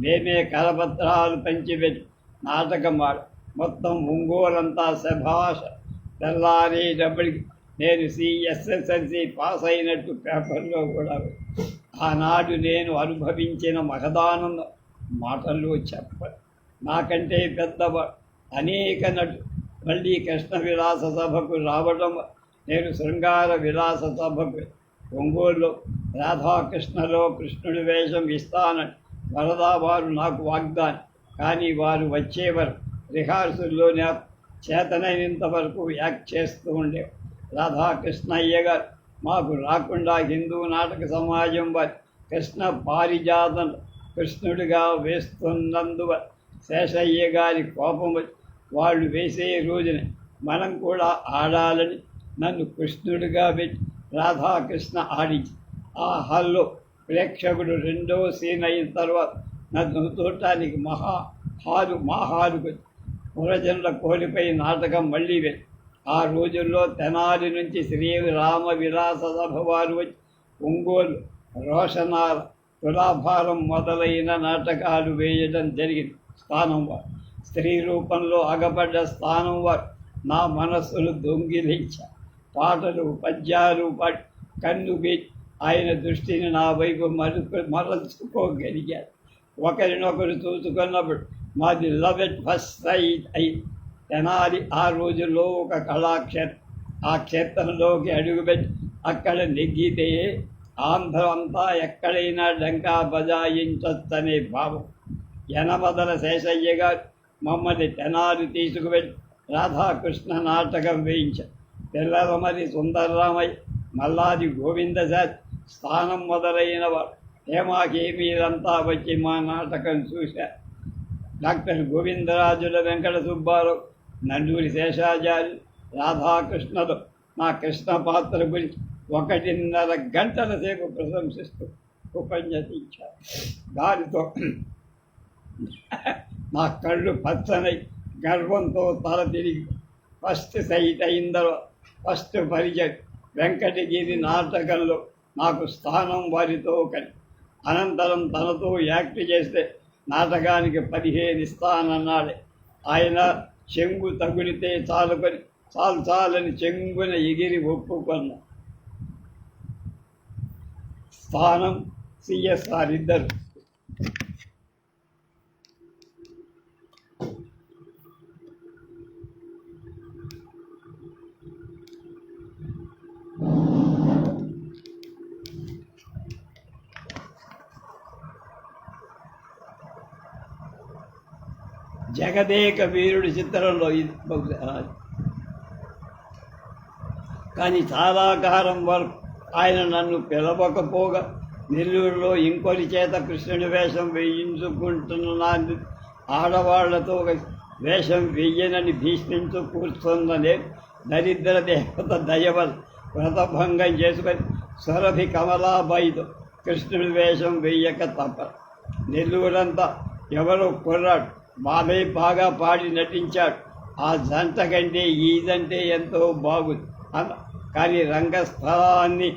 మేమే కరపత్రాలు పంచిపెట్టి నాటకం ఆడు. మొత్తం ఒంగోలంతా శభాష. తెల్లారేటప్పటికి నేను సిఎస్ఎస్ఎల్సి పాస్ అయినట్టు పేపర్లో కూడా. ఆనాడు నేను అనుభవించిన మహదానందం మాటల్లో చెప్పాలి. నాకంటే పెద్దవాడు అనేక నటు మళ్ళీ కృష్ణ విలాస సభకు రావడం. నేను శృంగార విలాస సభకు ఒంగోలులో రాధాకృష్ణలో కృష్ణుడి వేషం ఇస్తానని వరదా వారు నాకు వాగ్దానం. కానీ వారు వచ్చేవారు రిహార్సల్లో చేతనైనంత వరకు యాక్ట్ చేస్తూ ఉండేవారు. రాధాకృష్ణయ్య గారు మాకు రాకుండా హిందూ నాటక సమాజం వారి కృష్ణ పారిజాతం కృష్ణుడిగా వేస్తున్నందువ శేషయ్య గారి కోపం వచ్చి వాళ్ళు వేసే రోజున మనం కూడా ఆడాలని నన్ను కృష్ణుడిగా పెట్టి రాధాకృష్ణ ఆడించి ఆ హాల్లో ప్రేక్షకుడు రెండో సీన్ అయిన తర్వాత నన్ను చూడటానికి మాహాలుకు పురజనుల కోరిపై నాటకం మళ్ళీ వెళ్ళి ఆ రోజుల్లో తెనాలి నుంచి శ్రీ రామ విలాస సభ వారు వచ్చి ఒంగోలు రోషనాల తులాభారం మొదలైన నాటకాలు వేయడం జరిగింది. స్థానం వారు స్త్రీ రూపంలో అగపడ్డ స్థానం వారు నా మనస్సును దొంగిలించారు. పాటలు పద్యాలు పాడి కన్ను పెట్టి ఆయన దృష్టిని నా వైపు మరల్చుకోగలిగారు. ఒకరినొకరు చూసుకున్నప్పుడు మాది లవ్ ఎట్ ఫస్ట్ సైట్ అయి తెనాలి ఆ రోజుల్లో ఒక కళాక్షేత్రం. ఆ క్షేత్రంలోకి అడుగుపెట్టి అక్కడ నెగ్గితే ఆంధ్ర అంతా ఎక్కడైనా డంకా బజాయించొచ్చనే భావం. యనమదల శేషయ్య గారు మమ్మల్ని తెనాలి తీసుకువెళ్ళి రాధాకృష్ణ నాటకం వేయించారు. పిల్లలమరి సుందరరామయ్య, మల్లాది గోవిందశాస్త్రి, స్థానం మొదలైన వారు హేమాకి మీరంతా వచ్చి మా నాటకం చూశారు. డాక్టర్ గోవిందరాజుల వెంకట సుబ్బారావు, నండూరి శేషాచార్య, రాధాకృష్ణతో నా కృష్ణ పాత్ర గురించి 1.5 గంటల సేపు ప్రశంసిస్తూ ఉపన్యసించారు. దానితో నా కళ్ళు పచ్చనై గర్వంతో తల తిరిగి ఫస్ట్ సైట్ అయిందో ఫస్ట్ పరిచయం వెంకటగిరి నాటకంలో నాకు స్థానం వారితో కలిసి అనంతరం తనతో యాక్ట్ చేస్తే నాటకానికి 15 ఇస్తానన్నాడే. ఆయన చెంగు తగులితే చాలని చెంగున ఎగిరి ఒప్పుకున్నా. స్థానం సిఎస్ఆర్ ఇద్దరు. జగదేక వీరుడి చిత్రంలో ఇది కానీ చాలా కాలం వరకు ఆయన నన్ను పిలవకపోగా నెల్లూరులో ఇంకొరి చేత కృష్ణుడి వేషం వేయించుకుంటున్నాను. ఆడవాళ్లతో వేషం వెయ్యనని భీష్మించు కూర్చున్నదే దరిద్ర దేవత దయవల్ వ్రతభంగం చేసుకొని సురభి కమలాబాయితో కృష్ణుడి వేషం వెయ్యక తప్ప. నెల్లూరంతా ఎవరో కుర్రాడు బాబాయ్ బాగా పాడి నటించాడు. ఆ జంట కంటే ఈదంటే ఎంతో బాగుంది కానీ రంగస్థలాన్ని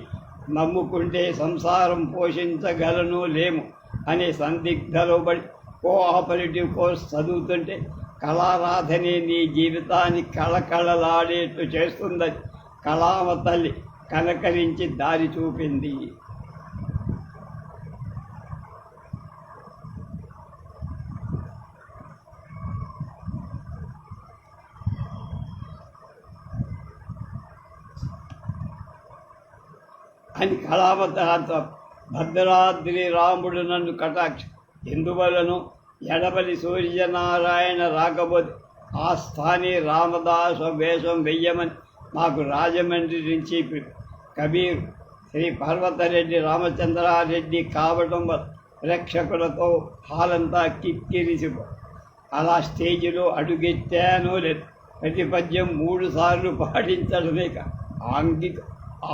నమ్ముకుంటే సంసారం పోషించగలను లేము అనే సందిగ్ధలో పడి కోఆపరేటివ్ కోర్స్ చదువుతుంటే కళారాధనే నీ జీవితాన్ని కళకళలాడేట్టు చేస్తుందని కళామ తల్లి కనకరించి దారి చూపింది. అని కళావతారంత భద్రాద్రి రాముడు నన్ను కటాక్ష ఎందువలను ఎడబలి సూర్యనారాయణ రాకపోతే ఆ స్థాని రామదాస వేషం వెయ్యమని మాకు రాజమండ్రి నుంచి కబీర్ శ్రీ పర్వతరెడ్డి రామచంద్రారెడ్డి కావడం వల్ల ప్రేక్షకులతో హాలంతా కిక్కిరిసిపో. అలా స్టేజిలో అడుగెత్తానో లేదు. ప్రతి పద్యం 3 సార్లు పాటించడమే ఆంగిక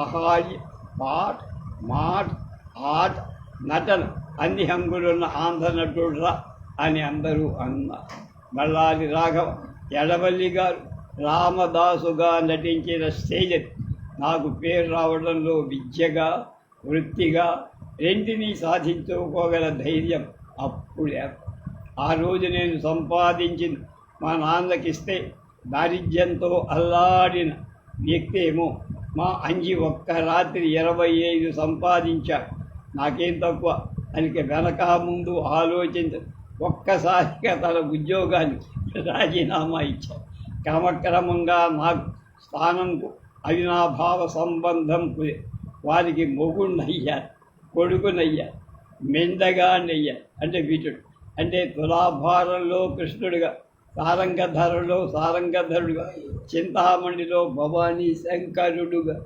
ఆహార్య పాట మాట ఆట నటన అన్ని హంగులున్న ఆంధ్ర నటుడురా అని అందరూ అన్నారు. బళ్ళారి రాఘవ ఎడవల్లి గారు రామదాసుగా నటించిన స్టేజ్ నాకు పేరు రావడంలో విద్యగా వృత్తిగా రెంటినీ సాధించుకోగల ధైర్యం అప్పుడే. ఆ రోజు నేను సంపాదించింది మా నాన్నకిస్తే దారిద్ర్యంతో అల్లాడిన వ్యక్తి ఏమో మా అంజి ఒక్క రాత్రి 25 సంపాదించాడు. నాకేం తక్కువ అని వెనక ముందు ఆలోచించ ఒక్కసారిగా తన ఉద్యోగానికి రాజీనామా ఇచ్చాడు. క్రమక్రమంగా నాకు స్థానంకు అవినాభావ సంబంధం కుదే. వారికి మొగుణ్ణయ్యారు, కొడుకునయ్యారు, మెండగానయ్యారు అంటే వీటుడు అంటే తులాభారంలో కృష్ణుడిగా, సారంగధరులో సారంగధరుడుగా, చింతామణిలో భవానీ శంకరుడుగా.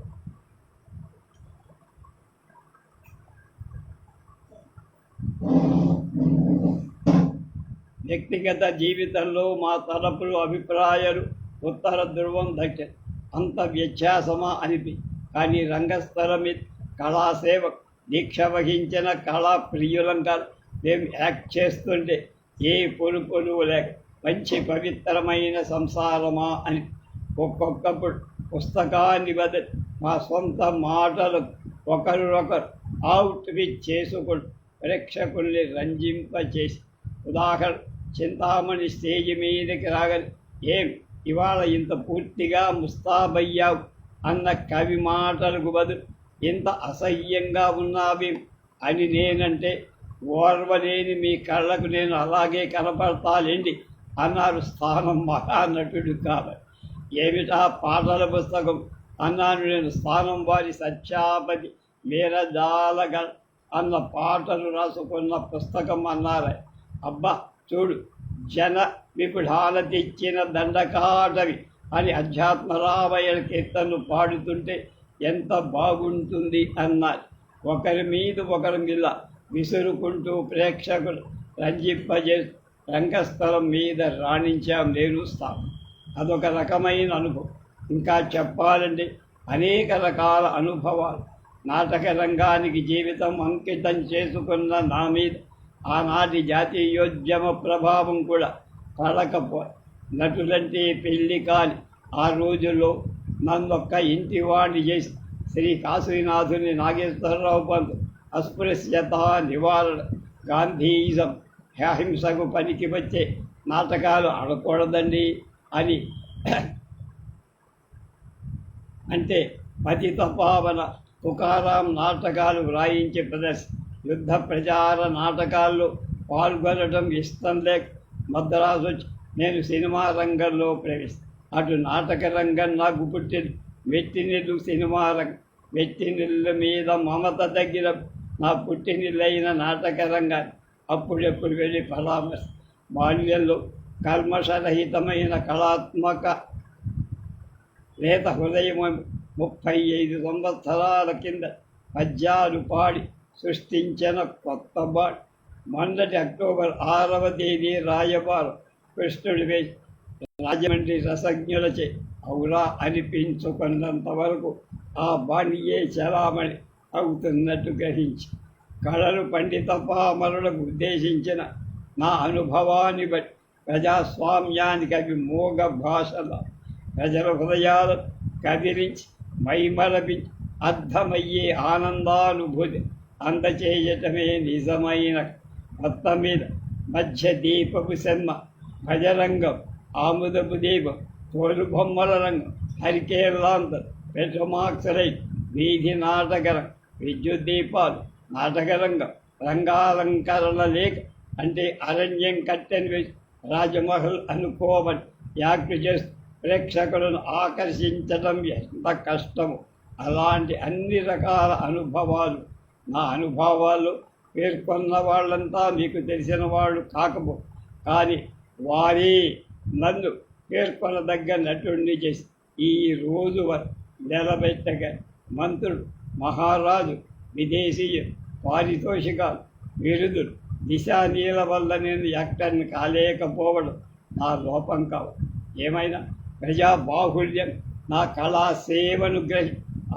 వ్యక్తిగత జీవితంలో మా తరపులు అభిప్రాయాలు ఉత్తర ధ్రువం దక్షిణ అంత వ్యత్యాసమా అనిపి కానీ రంగస్థలం మీద కళాసేవ దీక్ష వహించిన కళా ప్రియులంగా మేము యాక్ట్ చేస్తుంటే ఏ పొలుపులు లేక మంచి పవిత్రమైన సంసారమా అని ఒక్కొక్కప్పుడు పుస్తకాన్ని బదులు మా సొంత మాటలు ఒకరినొకరు అవుట్ రీచ్ చేసుకుంటూ ప్రేక్షకుల్ని రంజింపచేసి ఉదాహరణ చింతామణి స్టేజ్ మీదకి రాగలి ఏం ఇవాళ ఇంత పూర్తిగా ముస్తాబయ్యావు అన్న కవి మాటలకు బదులు ఇంత అసహ్యంగా ఉన్నావి అని నేనంటే ఓర్వలేని మీ కళ్ళకు నేను అలాగే కనపడతాలేండి అన్నారు స్థానం మహానటుడు కాబట్టి. ఏమిటా పాటల పుస్తకం అన్నాను నేను. స్థానం వారి సత్యాపతి మీరజాలగల్ అన్న పాటలు రాసుకున్న పుస్తకం అన్నారా. అబ్బా చూడు, జన విపుఢాల తెచ్చిన దండకాటవి అని అధ్యాత్మరామయ్య కీర్తనలు పాడుతుంటే ఎంత బాగుంటుంది అన్నారు. ఒకరి మీద ఒకరి మీద విసురుకుంటూ ప్రేక్షకులు రంజింపజేసి రంగస్థలం మీద రాణించాం నేను స్థానం. అదొక రకమైన అనుభవం. ఇంకా చెప్పాలంటే అనేక రకాల అనుభవాలు. నాటక రంగానికి జీవితం అంకితం చేసుకున్న నా మీద ఆనాటి జాతీయోద్యమ ప్రభావం కూడా పడకపో. నటులంటే పెళ్లి కాని ఆ రోజుల్లో నన్నొక్క ఇంటివాణ్ణి చేసి శ్రీ కాశీనాథుని నాగేశ్వరరావు పంత్ అస్పృశ్యత నివారణ, గాంధీయిజం, అహింసకు పనికి వచ్చే నాటకాలు ఆడకూడదండి అని అంటే పతిత పావన తుకారాం నాటకాలు వ్రాయించే యుద్ధ ప్రచార నాటకాల్లో పాల్గొనడం ఇష్టం లేక మద్రాసు వచ్చి నేను సినిమా రంగంలో ప్రవేశిస్తాను. అటు నాటక రంగం నాకు పుట్టిన వెట్టినిల్లు సినిమా రంగం. వెట్టినిళ్ళ మీద మమత తగ్గిన నా పుట్టినిల్లైన నాటక రంగాన్ని అప్పుడెప్పుడు వెళ్ళి పరామర్శ. బాల్యంలో కల్మషరహితమైన కళాత్మక లేత హృదయం 35 సంవత్సరాల కింద పద్యాలు పాడి సృష్టించిన కొత్త బాడ్. మొన్నటి అక్టోబర్ 6వ తేదీ రాయబారం కృష్ణుడి వేసి రాజమండ్రి రసజ్ఞులచే అవురా అనిపించుకున్నంత వరకు ఆ బాణియే చలామణి అవుతున్నట్టు గ్రహించి కళలు పండిత పామరులకు ఉద్దేశించిన నా అనుభవాన్ని బట్టి ప్రజాస్వామ్యానికి అవి మోగ భాషల ప్రజల హృదయాలు కదిలించి మైమరపించి అర్థమయ్యే ఆనందానుభూతి అందచేయటమే నిజమైన. మొత్తం మీద మధ్య దీపపు శర్మ, భజరంగం, ఆముదపు దీపం, తోలుబొమ్మల రంగం, హరికేర్లాంతర్, పెట్రోమాక్సరైట్, వీధి నాటకరం, విద్యుత్ దీపాలు, నాటకరంగం, రంగాలంకరణ లేఖ అంటే అరణ్యం కట్టెని వేసి రాజమహల్ అనుకోమని యాక్ట్ చేస్తూ ప్రేక్షకులను ఆకర్షించడం ఎంత కష్టము. అలాంటి అన్ని రకాల అనుభవాలు నా అనుభవాలు పేర్కొన్న వాళ్ళంతా మీకు తెలిసిన వాళ్ళు కాకపో, కానీ వారి నన్ను పేర్కొనదగ్గ నటుడిని చేసి ఈ రోజు వరకు నిలబెట్టగా మంత్రులు, మహారాజు, విదేశీయ పారితోషికాలు, బిరుదులు, దిశానీల వల్ల నేను యాక్టర్ని కాలేకపోవడం నా లోపం కావు. ఏమైనా ప్రజా బాహుళ్యం నా కళా సేవను గ్రహి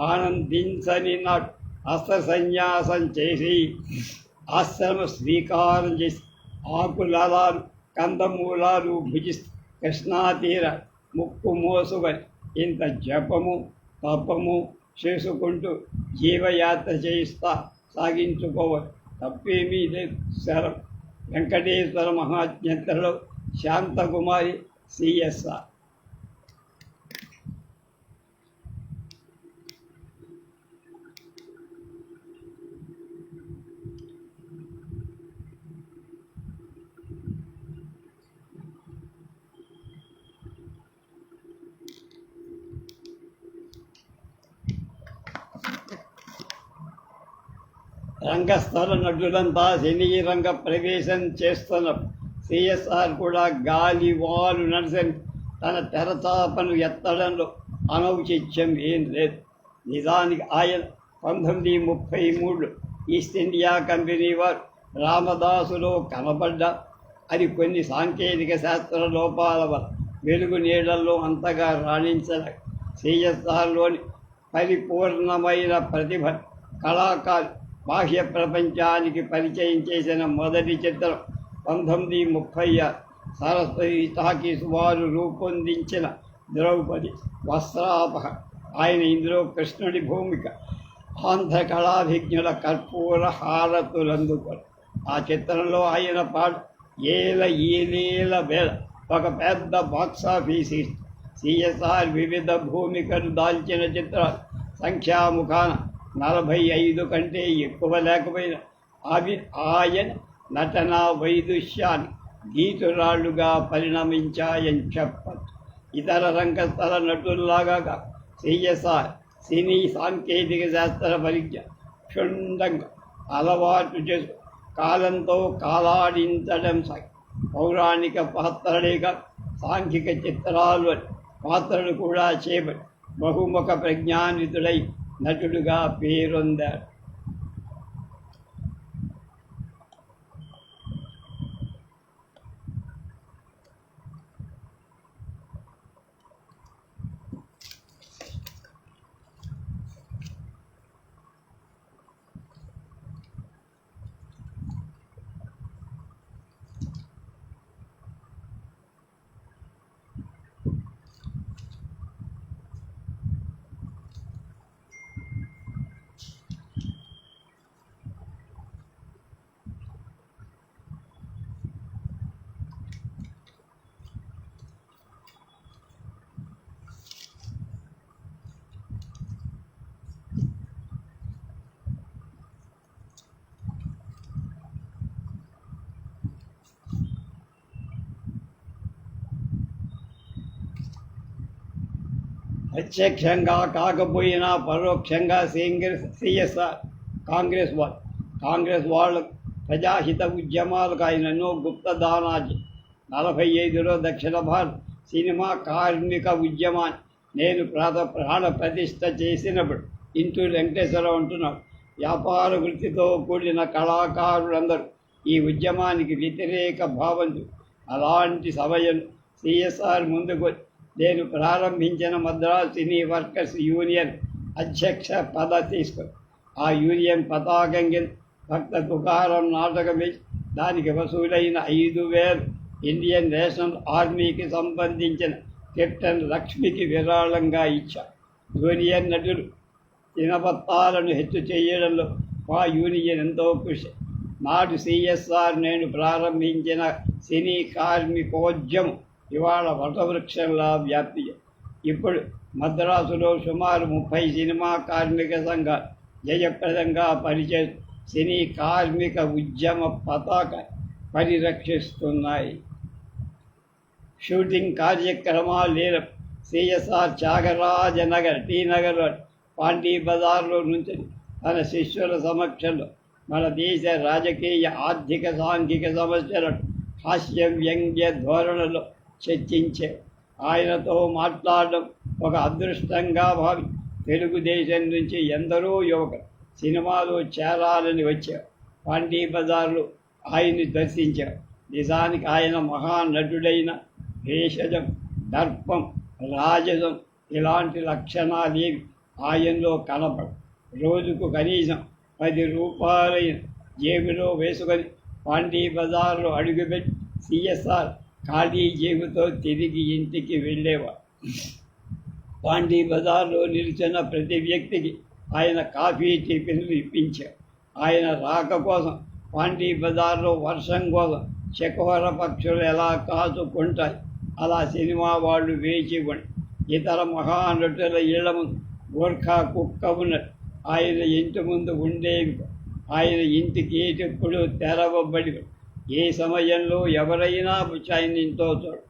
ఆనందించని నాడు అస్త్ర సన్యాసం చేసి ఆశ్రమ స్వీకారం చేసి ఆకులలాలు కందమూలాలు భుజిస్తూ కృష్ణాతీర ముక్కు మోసుకొని ఇంత జపము తపము చేసుకుంటూ జీవయాత్ర చేయిస్తా సాగించుకోవాలి. తప్పేమీ లేదు. శరం. వెంకటేశ్వర మహాజ్ఞతలో శాంతకుమారి సిఎస్ఆర్. రంగస్థల నటులంతా సినీ రంగ ప్రవేశం చేస్తున్న సిఎస్ఆర్ కూడా గాలివాలు నడిసని తన తెరచాపను ఎత్తడంలో అనౌచిత్యం ఏం లేదు. నిజానికి ఆయన 1933 ఈస్ట్ ఇండియా కంపెనీ వారు రామదాసులో కనబడ్డ అది కొన్ని సాంకేతిక శాస్త్ర లోపాల వల్ల వెలుగు నీడల్లో అంతగా రాణించలేక సిఎస్ఆర్లోని పరిపూర్ణమైన ప్రతిభ కళాకారు బాహ్య ప్రపంచానికి పరిచయం చేసిన మొదటి చిత్రం 1936 సరస్వతి టాకీస్ వారు రూపొందించిన ద్రౌపది వస్త్రాపహ. ఆయన ఇందులో కృష్ణుడి భూమిక. ఆంధ్ర కళాభిజ్ఞుల కర్పూర హారతులందుకొని ఆ చిత్రంలో ఆయన పాట ఏల ఈలీల వేళ ఒక పెద్ద బాక్సాఫీస్ హిట్. సిఎస్ఆర్ వివిధ భూమికలు దాల్చిన చిత్రాలు సంఖ్యాముఖాన 45 కంటే ఎక్కువ లేకపోయినా అవి ఆయన నటనా వైదుష్యాన్ని గీతురాళ్లుగా పరిణమించాయని చెప్పచ్చు. ఇతర రంగస్థల నటుల్లాగా సిఎస్ఆర్ సినీ సాంకేతిక శాస్త్ర పరిజ్ఞానం క్షుణ్ణంగా అలవాటు చేసు కాలంతో కాలాడించడం సాగి పౌరాణిక పాత్రలేగా సాంఘిక చిత్రాలు పాత్రలు కూడా చేపట్టి బహుముఖ ప్రజ్ఞానితుడై నటుడుగా పేరొందాడు. ప్రత్యక్షంగా కాకపోయినా పరోక్షంగా సిఎస్ఆర్ కాంగ్రెస్ వాళ్ళ ప్రజాహిత ఉద్యమాలకు ఆయన ఎన్నో గుప్తదానాజీ. 45లో దక్షిణ భారత సినిమా కార్మిక ఉద్యమాన్ని నేను ప్రాణ ప్రతిష్ఠ చేసినప్పుడు ఇంటూ వెంకటేశ్వరరావు అంటున్నాడు. వ్యాపార వృత్తితో కూడిన కళాకారులందరూ ఈ ఉద్యమానికి వ్యతిరేక భావంతో అలాంటి సమయంలో సిఎస్ఆర్ ముందుకు నేను ప్రారంభించిన మద్రాసు సినీ వర్కర్స్ యూనియన్ అధ్యక్ష పద తీసుకొని ఆ యూనియన్ పతాకం కింద భక్త తుకారం నాటకం వేసి దానికి వసూలైన 5,000 ఇండియన్ నేషనల్ ఆర్మీకి సంబంధించిన కెప్టెన్ లక్ష్మికి విరాళంగా ఇచ్చారు. యూనియన్ నటులు దినపత్తాలను హెచ్చు చేయడంలో మా యూనియన్ ఎంతో కృషి. నాడు సిఎస్ఆర్ నేను ప్రారంభించిన సినీ కార్మికోద్యమం ఇవాళ వటవృక్షంలా వ్యాప్తి. ఇప్పుడు మద్రాసులో సుమారు 30 సినిమా కార్మిక సంఘాలు జయప్రదంగా పనిచేస్తూ సినీ కార్మిక ఉద్యమ పతాక పరిరక్షిస్తున్నాయి. షూటింగ్ కార్యక్రమాలు లేరు. సిఎస్ఆర్ త్యాగరాజనగర్ టీ నగర్లో పాండీ బజార్లో నుంచి తన శిష్యుల సమక్షంలో మన దేశ రాజకీయ ఆర్థిక సాంఘిక సమస్యలను హాస్య వ్యంగ్య ధోరణిలో చర్చించే ఆయనతో మాట్లాడడం ఒక అదృష్టంగా భావి తెలుగుదేశం నుంచి ఎందరో యువకులు సినిమాలో చేరాలని వచ్చారు. పాండీ బజార్లో ఆయన్ని దర్శించారు. నిజానికి ఆయన మహానటుడైన భేషజం, దర్పం, రాజసం ఇలాంటి లక్షణాలేవి ఆయనలో కనపడు. రోజుకు కనీసం 10 రూపాయలైన జేబులో వేసుకొని పాండీ బజార్లో అడుగుపెట్టి సిఎస్ఆర్ ఖాళీ జేబుతో తిరిగి ఇంటికి వెళ్ళేవాడు. పాండీ బజార్లో నిలిచిన ప్రతి వ్యక్తికి ఆయన కాఫీ టిఫిన్లు ఇప్పించారు. ఆయన రాక కోసం పాండీ బజార్లో వర్షం కోసం చకోర పక్షులు ఎలా కాచుకుంటాయి అలా సినిమా వాళ్ళు వేచి ఉండి ఇతర మహానటుల ఇళ్ల ముందు గోర్ఖా కుక్క ఉన్నట్టు ఆయన ఇంటి ముందు ఉండేవి. ఆయన ఇంటికి ఎప్పుడు తెరవబడి ఏ సమయంలో ఎవరైనా ఆయన ఇంట్లో చూడు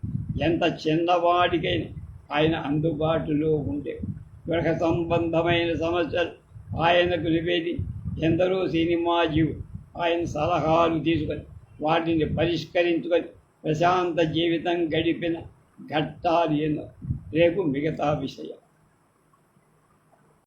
ఎంత చిన్నవాడికైనా ఆయన అందుబాటులో ఉండే. గృహ సంబంధమైన సమస్యలు ఆయనకు నివేది ఎందరో సినిమా జీవులు ఆయన సలహాలు తీసుకొని వాటిని పరిష్కరించుకొని ప్రశాంత జీవితం గడిపిన ఘట్టాలు ఎన్నో. రేపు మిగతా విషయం.